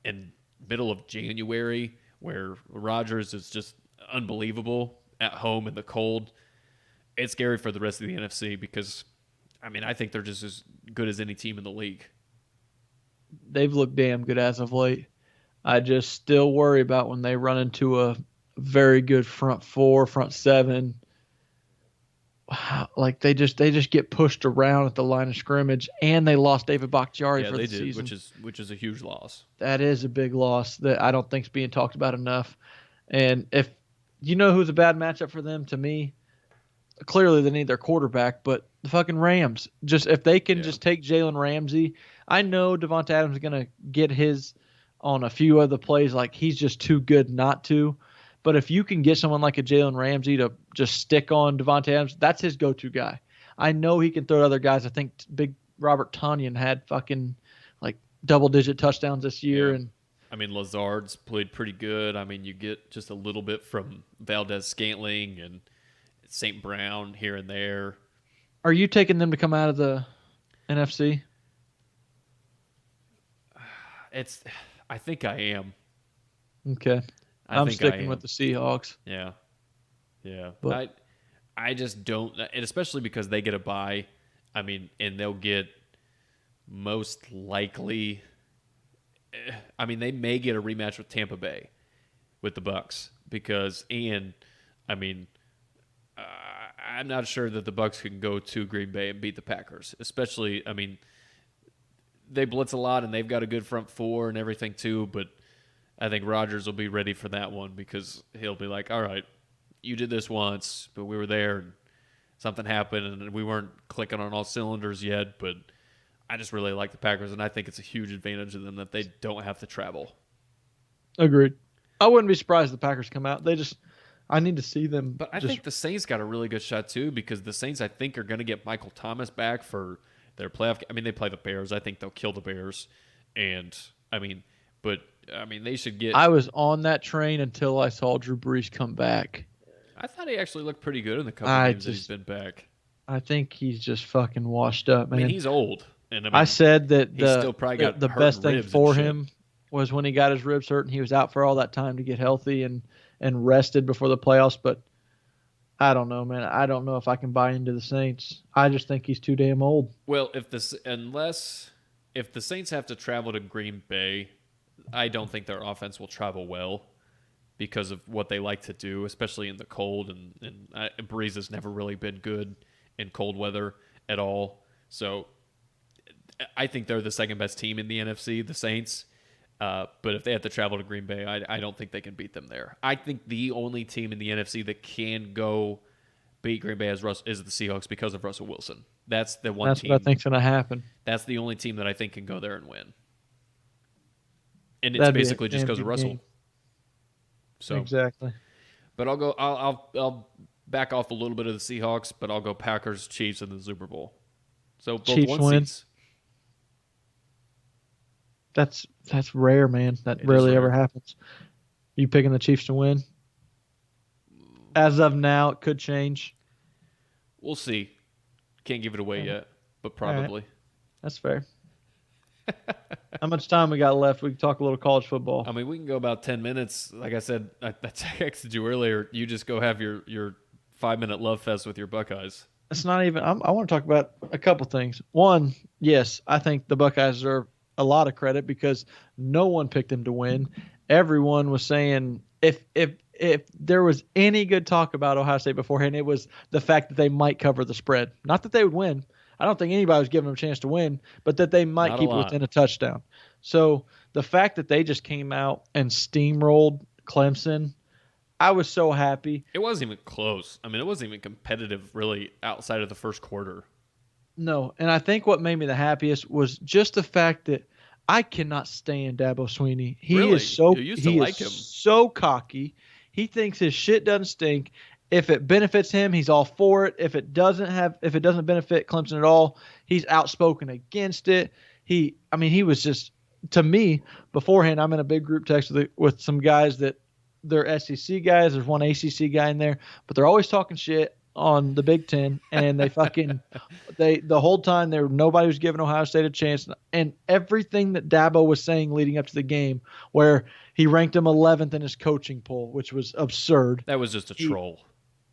in middle of January, where Rodgers is just unbelievable at home in the cold. It's scary for the rest of the NFC because, I mean, I think they're just as good as any team in the league. They've looked damn good as of late. I just still worry about when they run into a very good front four, front seven. Like they just get pushed around at the line of scrimmage, and they lost David Bakhtiari Yeah, for they the did, season. which is a huge loss. That is a big loss that I don't think is being talked about enough. And if you know who's a bad matchup for them, to me, clearly they need their quarterback, but the fucking Rams. Just if they can Yeah. just take Jalen Ramsey, I know Devonta Adams is gonna get his on a few other plays. Like he's just too good not to. But if you can get someone like a Jalen Ramsey to just stick on Devonta Adams, that's his go-to guy. I know he can throw to other guys. I think big Robert Tonyan had fucking like double-digit touchdowns this year, Yeah. and I mean, Lazard's played pretty good. I mean, you get just a little bit from Valdez Scantling and St. Brown here and there. are you taking them to come out of the NFC? I think I am. Okay. I I'm think I sticking am. with the Seahawks. Yeah. Yeah. But I just don't, and especially because they get a bye. I mean, and they'll get most likely. I mean, they may get a rematch with Tampa Bay, with the Bucks, I mean, I'm not sure that the Bucks can go to Green Bay and beat the Packers. Especially, I mean, they blitz a lot and they've got a good front four and everything too. But I think Rodgers will be ready for that one because he'll be like, "All right, you did this once, but we were there and something happened and we weren't clicking on all cylinders yet." But I just really like the Packers, and I think it's a huge advantage of them that they don't have to travel. agreed. I wouldn't be surprised if the Packers come out. I need to see them. But I think the Saints got a really good shot too because the Saints, I think, are going to get Michael Thomas back for their playoff. I mean, they play the Bears. I think they'll kill the Bears, and I mean, they should get. I was on that train until I saw Drew Brees come back. I thought he actually looked pretty good in the couple I games that he's been back. I think he's just fucking washed up, man. I mean, he's old, and I said that he's still probably got the hurt best thing ribs and for shit. him was when he got his ribs hurt and he was out for all that time to get healthy and rested before the playoffs. But I don't know, man. I don't know if I can buy into the Saints. I just think he's too damn old. Well, if the Saints have to travel to Green Bay, I don't think their offense will travel well because of what they like to do, especially in the cold. And Breeze has never really been good in cold weather. at all. So I think they're the second best team in the NFC, the Saints. But if they have to travel to Green Bay, I don't think they can beat them there. I think the only team in the NFC that can go beat Green Bay is the Seahawks because of Russell Wilson. That's the one That's what I team. think's going to happen. That's the only team that I think can go there and win. And it's That'd be a basically just damn because of good Russell. game. So Exactly. But I'll go. I'll back off a little bit of the Seahawks, but I'll go Packers, Chiefs in the Super Bowl. So both Chiefs one win. seeds. That's rare, man. That It is rarely ever rare. happens. You picking the Chiefs to win? As of now, it could change. We'll see. Can't give it away yet, but All right. probably. That's fair. How much time we got left? We can talk a little college football. I mean, we can go about 10 minutes. Like I said, I texted you earlier. You just go have your 5-minute love fest with your Buckeyes. It's not even. I want to talk about a couple things. One, yes, I think the Buckeyes deserve a lot of credit because no one picked them to win. Everyone was saying if there was any good talk about Ohio State beforehand, it was the fact that they might cover the spread. Not that they would win. I don't think anybody was giving them a chance to win, but that they might Not a keep it lot. within a touchdown. So the fact that they just came out and steamrolled Clemson, I was so happy. It wasn't even close. I mean, it wasn't even competitive, really, outside of the first quarter. No, and I think what made me the happiest was just the fact that I cannot stand Dabo Sweeney. He Really? is so You used to like him. so cocky. He thinks his shit doesn't stink. If it benefits him, he's all for it. If it doesn't benefit Clemson at all, he's outspoken against it. He was just, to me, beforehand, I'm in a big group text with some guys that they're SEC guys. There's one ACC guy in there, but they're always talking shit on the Big Ten, and they fucking the whole time nobody was giving Ohio State a chance, and everything that Dabo was saying leading up to the game, where he ranked him 11th in his coaching poll, which was absurd. That was just a troll.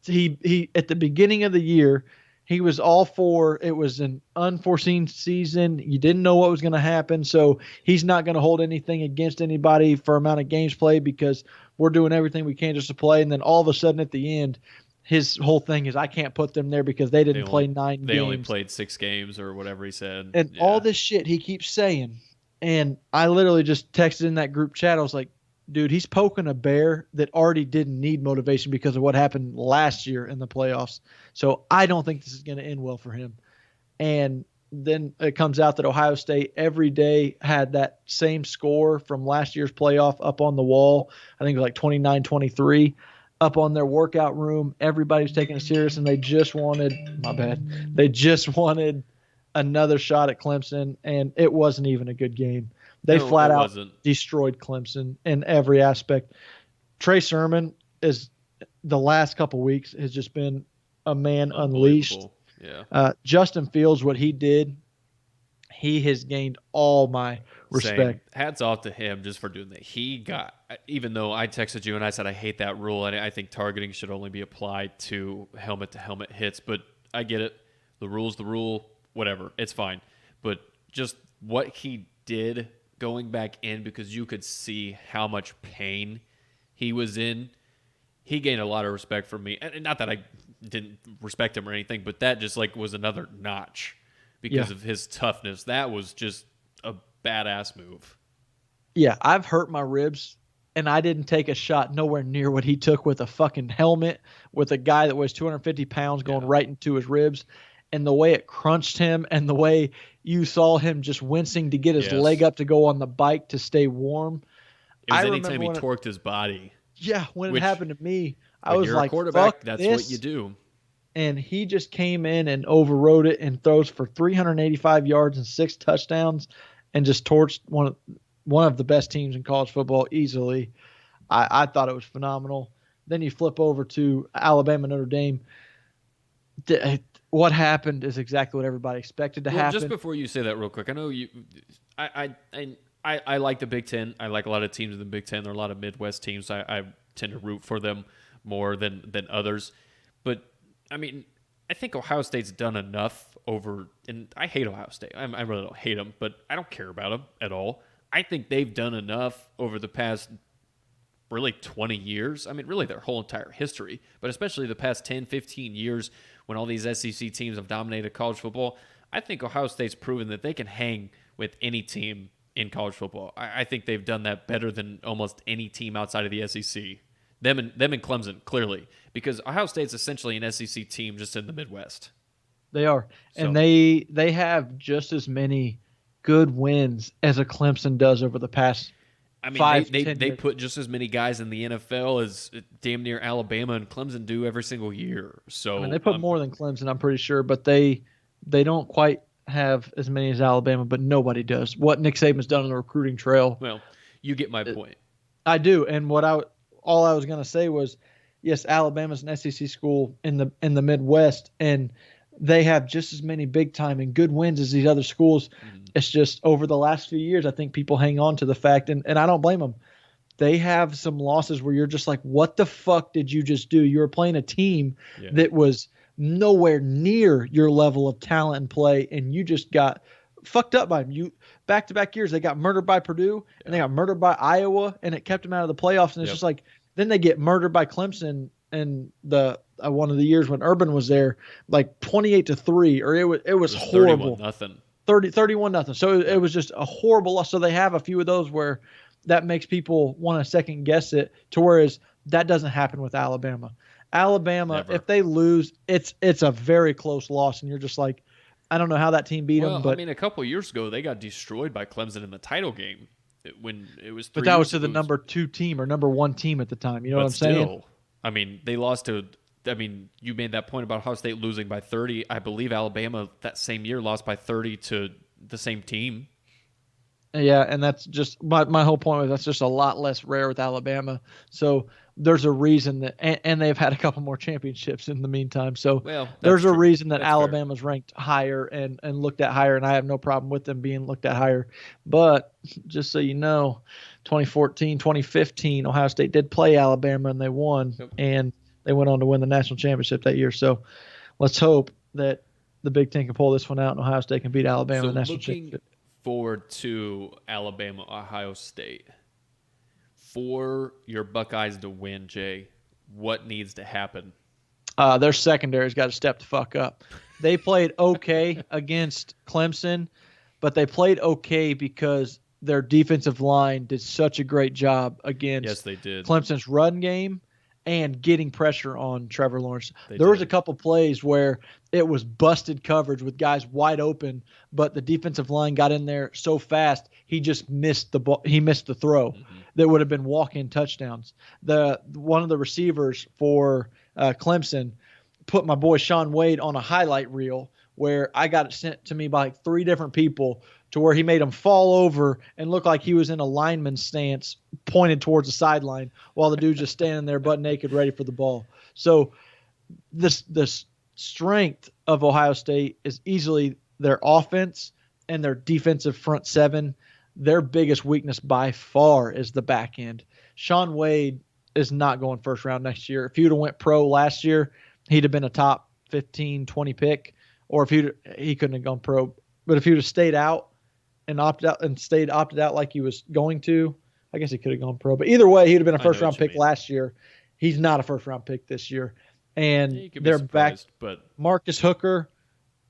He at the beginning of the year, he was all for it was an unforeseen season. You didn't know what was going to happen, so he's not going to hold anything against anybody for amount of games played because we're doing everything we can just to play. And then all of a sudden at the end, his whole thing is I can't put them there because they didn't play 9 games. They only played 6 games or whatever he said. And all this shit he keeps saying. And I literally just texted in that group chat. I was like, dude, he's poking a bear that already didn't need motivation because of what happened last year in the playoffs. So I don't think this is going to end well for him. And then it comes out that Ohio State every day had that same score from last year's playoff up on the wall. I think it was like 29-23 up on their workout room. Everybody was taking it serious, and they just wanted another shot at Clemson, and it wasn't even a good game. They flat out destroyed Clemson in every aspect. Trey Sermon is the last couple weeks has just been a man unleashed. Yeah. Justin Fields, what he did, he has gained all my respect. Hats off to him just for doing that. He got, even though I texted you and I said I hate that rule, and I think targeting should only be applied to helmet hits, but I get it. The rule's the rule, whatever. It's fine. But just what he did going back in, because you could see how much pain he was in, he gained a lot of respect from me. And not that I didn't respect him or anything, but that just was another notch because of his toughness. That was just a badass move. Yeah, I've hurt my ribs, and I didn't take a shot nowhere near what he took with a fucking helmet with a guy that weighs 250 pounds going right into his ribs. And the way it crunched him and the way you saw him just wincing to get his leg up to go on the bike to stay warm. It was anytime he torqued his body. Yeah, when it happened to me, I was you're like, a quarterback, fuck that's this. what you do. And he just came in and overrode it and throws for 385 yards and 6 touchdowns and just torched one of the best teams in college football easily. I thought it was phenomenal. Then you flip over to Alabama, Notre Dame. What happened is exactly what everybody expected to happen. Just before you say that real quick, I know I like the Big Ten. I like a lot of teams in the Big Ten. There are a lot of Midwest teams. I tend to root for them more than others. But, I mean, I think Ohio State's done enough and I hate Ohio State. I really don't hate them, but I don't care about them at all. I think they've done enough over the past really 20 years. I mean, really their whole entire history, but especially the past 10, 15 years when all these SEC teams have dominated college football. I think Ohio State's proven that they can hang with any team in college football. I think they've done that better than almost any team outside of the SEC. Them and Clemson, clearly, because Ohio State's essentially an SEC team just in the Midwest. They are, So, and they have just as many good wins as a Clemson does over the past I mean, 10 they years. put just as many guys in the NFL as damn near Alabama and Clemson do every single year. So I mean, they put more than Clemson, I'm pretty sure, but they don't quite have as many as Alabama, but nobody does. What Nick Saban's done on the recruiting trail, well, you get my point. I do. And all I was going to say was, yes, Alabama's an SEC school in the Midwest, and they have just as many big time and good wins as these other schools. It's just over the last few years, I think people hang on to the fact, and I don't blame them. They have some losses where you're just like, what the fuck did you just do? You were playing a team that was nowhere near your level of talent and play, and you just got fucked up by them. You back-to-back years, they got murdered by Purdue, and they got murdered by Iowa, and it kept them out of the playoffs. And it's just like, then they get murdered by Clemson in the one of the years when Urban was there, like 28-3, or it was horrible. 31-0. 31-0. So it was just a horrible loss. So they have a few of those where that makes people want to second guess it, to whereas that doesn't happen with Alabama. Alabama, Never. if they lose, it's a very close loss, and you're just like, I don't know how that team beat them. But I mean, a couple of years ago, they got destroyed by Clemson in the title game when it was. But that was to the number 2 team or number 1 team at the time. You know what I'm saying? I mean, they lost to. I mean, you made that point about Ohio State losing by 30. I believe Alabama that same year lost by 30 to the same team. Yeah, and that's just my whole point was that's just a lot less rare with Alabama. So there's a reason that, and they've had a couple more championships in the meantime. So there's a reason that Alabama's ranked higher and looked at higher, and I have no problem with them being looked at higher. But just so you know, 2014, 2015, Ohio State did play Alabama, and they won, and they went on to win the national championship that year. So let's hope that the Big Ten can pull this one out and Ohio State can beat Alabama in the national championship. Forward to Alabama, Ohio State. For your Buckeyes to win, Jay, what needs to happen? Their secondary's got to step the fuck up. They played okay against Clemson, but they played okay because their defensive line did such a great job against Clemson's run game and getting pressure on Trevor Lawrence. There was a couple plays where it was busted coverage with guys wide open, but the defensive line got in there so fast he just missed the ball. He missed the throw that would have been walk-in touchdowns. One of the receivers for Clemson put my boy Sean Wade on a highlight reel where I got it sent to me by like 3 different people to where he made him fall over and look like he was in a lineman stance pointed towards the sideline while the dude's just standing there butt naked ready for the ball. So this strength of Ohio State is easily their offense and their defensive front 7. Their biggest weakness by far is the back end. Sean Wade is not going first round next year. If he would have went pro last year, he'd have been a top 15, 20 pick, or if he couldn't have gone pro. But if he would have stayed out and opted out like he was going to, I guess he could have gone pro. But either way, he'd have been a first round pick last year. He's not a first round pick this year. And they're back. But Marcus Hooker,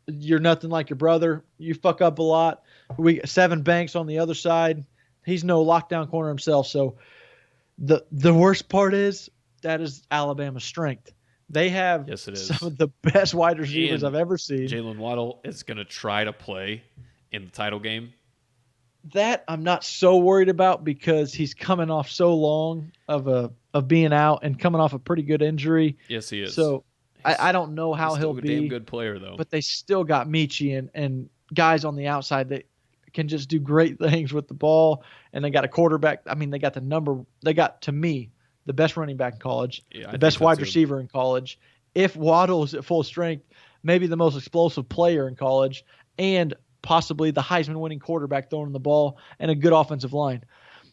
you're nothing like your brother. You fuck up a lot. We Seven Banks on the other side. He's no lockdown corner himself. So the worst part is that is Alabama's strength. They have some of the best wide receivers I've ever seen. Jalen Waddle is going to try to play in the title game. That I'm not so worried about because he's coming off so long of being out and coming off a pretty good injury. Yes, he is. So I don't know how he'll be. A damn good player though. But they still got Michi and guys on the outside that can just do great things with the ball. And they got a quarterback. I mean, they got to me the best running back in college, the best wide receiver in college. If Waddle is at full strength, maybe the most explosive player in college, and possibly the Heisman winning quarterback throwing the ball, and a good offensive line.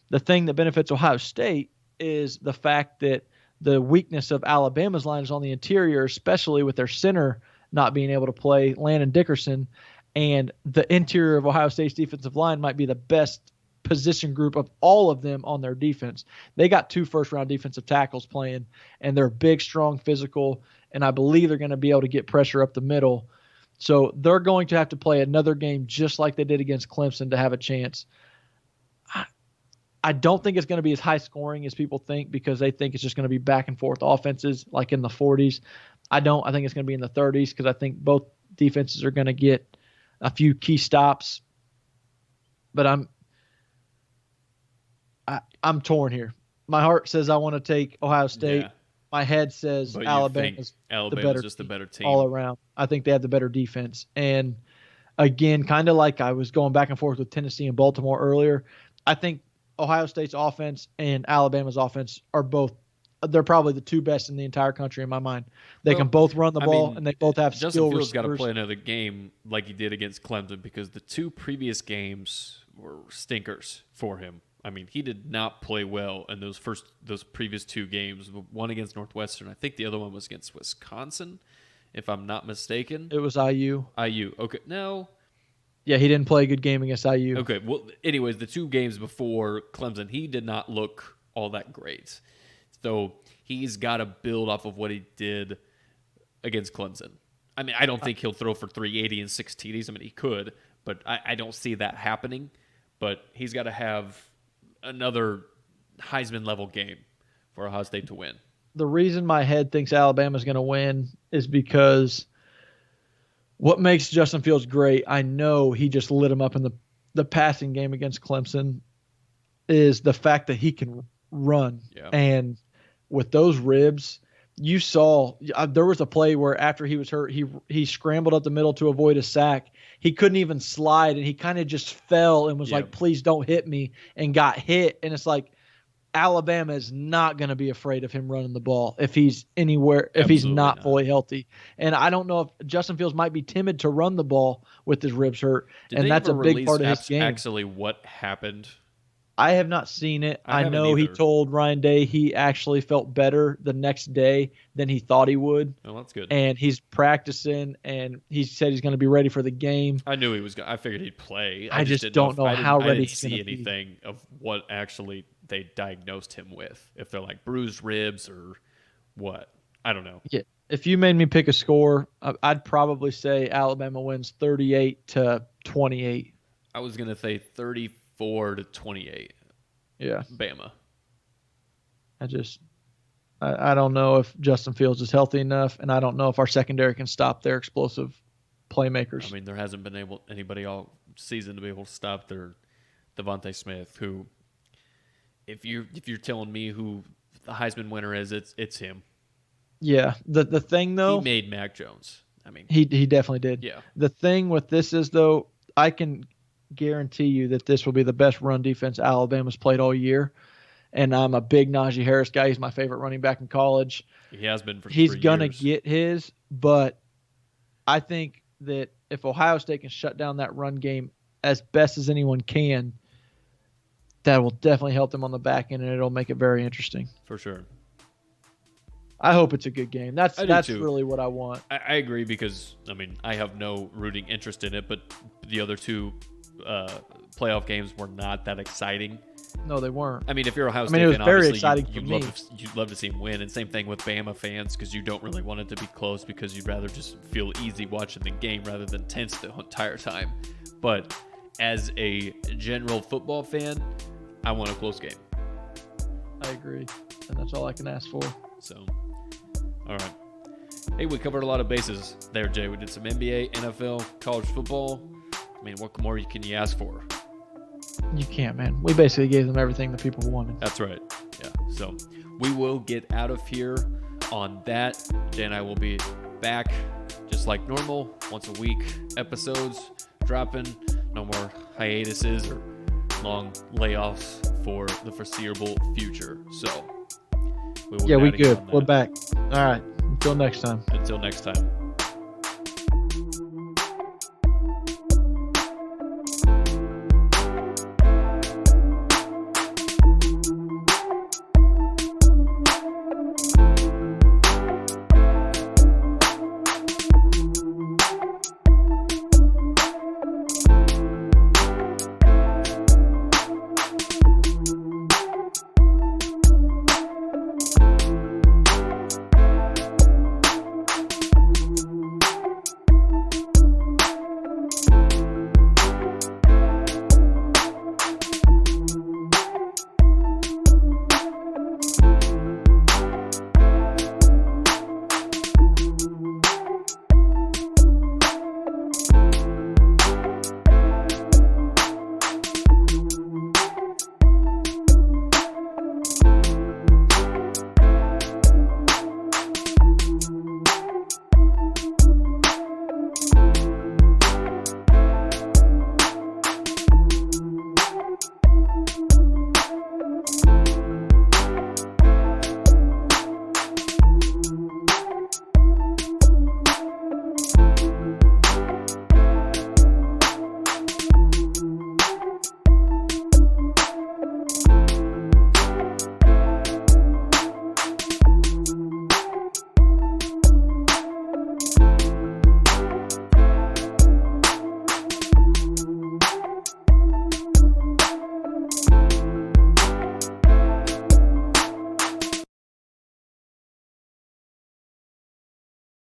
The thing that benefits Ohio State is the fact that the weakness of Alabama's line is on the interior, especially with their center not being able to play, Landon Dickerson, and the interior of Ohio State's defensive line might be the best position group of all of them on their defense. They got 2 first-round defensive tackles playing, and they're big, strong, physical, and I believe they're going to be able to get pressure up the middle. So they're going to have to play another game just like they did against Clemson to have a chance. I don't think it's going to be as high scoring as people think because they think it's just going to be back and forth offenses like in the 40s. I don't. I think it's going to be in the 30s because I think both defenses are going to get a few key stops. But I'm torn here. My heart says I want to take Ohio State. Yeah. My head says Alabama's just the better team all around. I think they have the better defense. And again, kind of like I was going back and forth with Tennessee and Baltimore earlier, I think Ohio State's offense and Alabama's offense they're probably the 2 best in the entire country in my mind. They can both run the ball, and they both have skill Justin receivers. Fields got to play another game like he did against Clemson because the 2 previous games were stinkers for him. I mean, he did not play well in those previous 2 games. One against Northwestern. I think the other one was against Wisconsin, if I'm not mistaken. It was IU. Okay. No. Yeah, he didn't play a good game against IU. Okay. Well, anyways, the 2 games before Clemson, he did not look all that great. So he's got to build off of what he did against Clemson. I mean, I don't think he'll throw for 380 and 6 TDs. I mean, he could, but I don't see that happening. But he's got to have another Heisman-level game for Ohio State to win. The reason my head thinks Alabama's going to win is because what makes Justin Fields great, I know he just lit him up in the passing game against Clemson, is the fact that he can run. Yeah. And with those ribs, you saw there was a play where after he was hurt, he scrambled up the middle to avoid a sack. He couldn't even slide, and he kind of just fell and was like, please don't hit me, and got hit. And it's like Alabama is not going to be afraid of him running the ball if he's he's not fully healthy. And I don't know if Justin Fields might be timid to run the ball with his ribs hurt, and that's a big part of his game. Actually, what happened? I have not seen it. I know he told Ryan Day he actually felt better the next day than he thought he would. Oh, that's good. And he's practicing, and he said he's going to be ready for the game. I knew he was. I figured he'd play. I just don't know how ready he's going to be. I didn't see anything of what actually they diagnosed him with. If they're like bruised ribs or what, I don't know. Yeah. If you made me pick a score, I'd probably say Alabama wins 38-28. I was going to say 34-28. Yeah. Bama. I don't know if Justin Fields is healthy enough, and I don't know if our secondary can stop their explosive playmakers. I mean, there hasn't been anybody all season to be able to stop their Devontae Smith, who, if you're telling me who the Heisman winner is, it's him. Yeah. The thing though, he made Mac Jones. I mean, he definitely did. Yeah. The thing with this is though, I can guarantee you that this will be the best run defense Alabama's played all year. And I'm a big Najee Harris guy. He's my favorite running back in college. He has been for 3 years. He's going to get get his, but I think that if Ohio State can shut down that run game as best as anyone can, that will definitely help them on the back end, and it'll make it very interesting. For sure. I hope it's a good game. That's too. Really what I want. I agree because, I mean, I have no rooting interest in it, but the other 2 playoff games were not that exciting. No, they weren't. I mean, if you're Ohio State it was fan, very obviously exciting you'd love to see him win. And same thing with Bama fans because you don't really want it to be close because you'd rather just feel easy watching the game rather than tense the entire time. But as a general football fan, I want a close game. I agree. And that's all I can ask for. So, all right. Hey, we covered a lot of bases there, Jay. We did some NBA, NFL, college football. I mean, what more can you ask for? You can't, man. We basically gave them everything that people wanted. That's right. Yeah. So we will get out of here on that. Jay and I will be back just like normal, once a week episodes dropping. No more hiatuses or long layoffs for the foreseeable future. So we will we good. We're back. All right. Until next time. Until next time.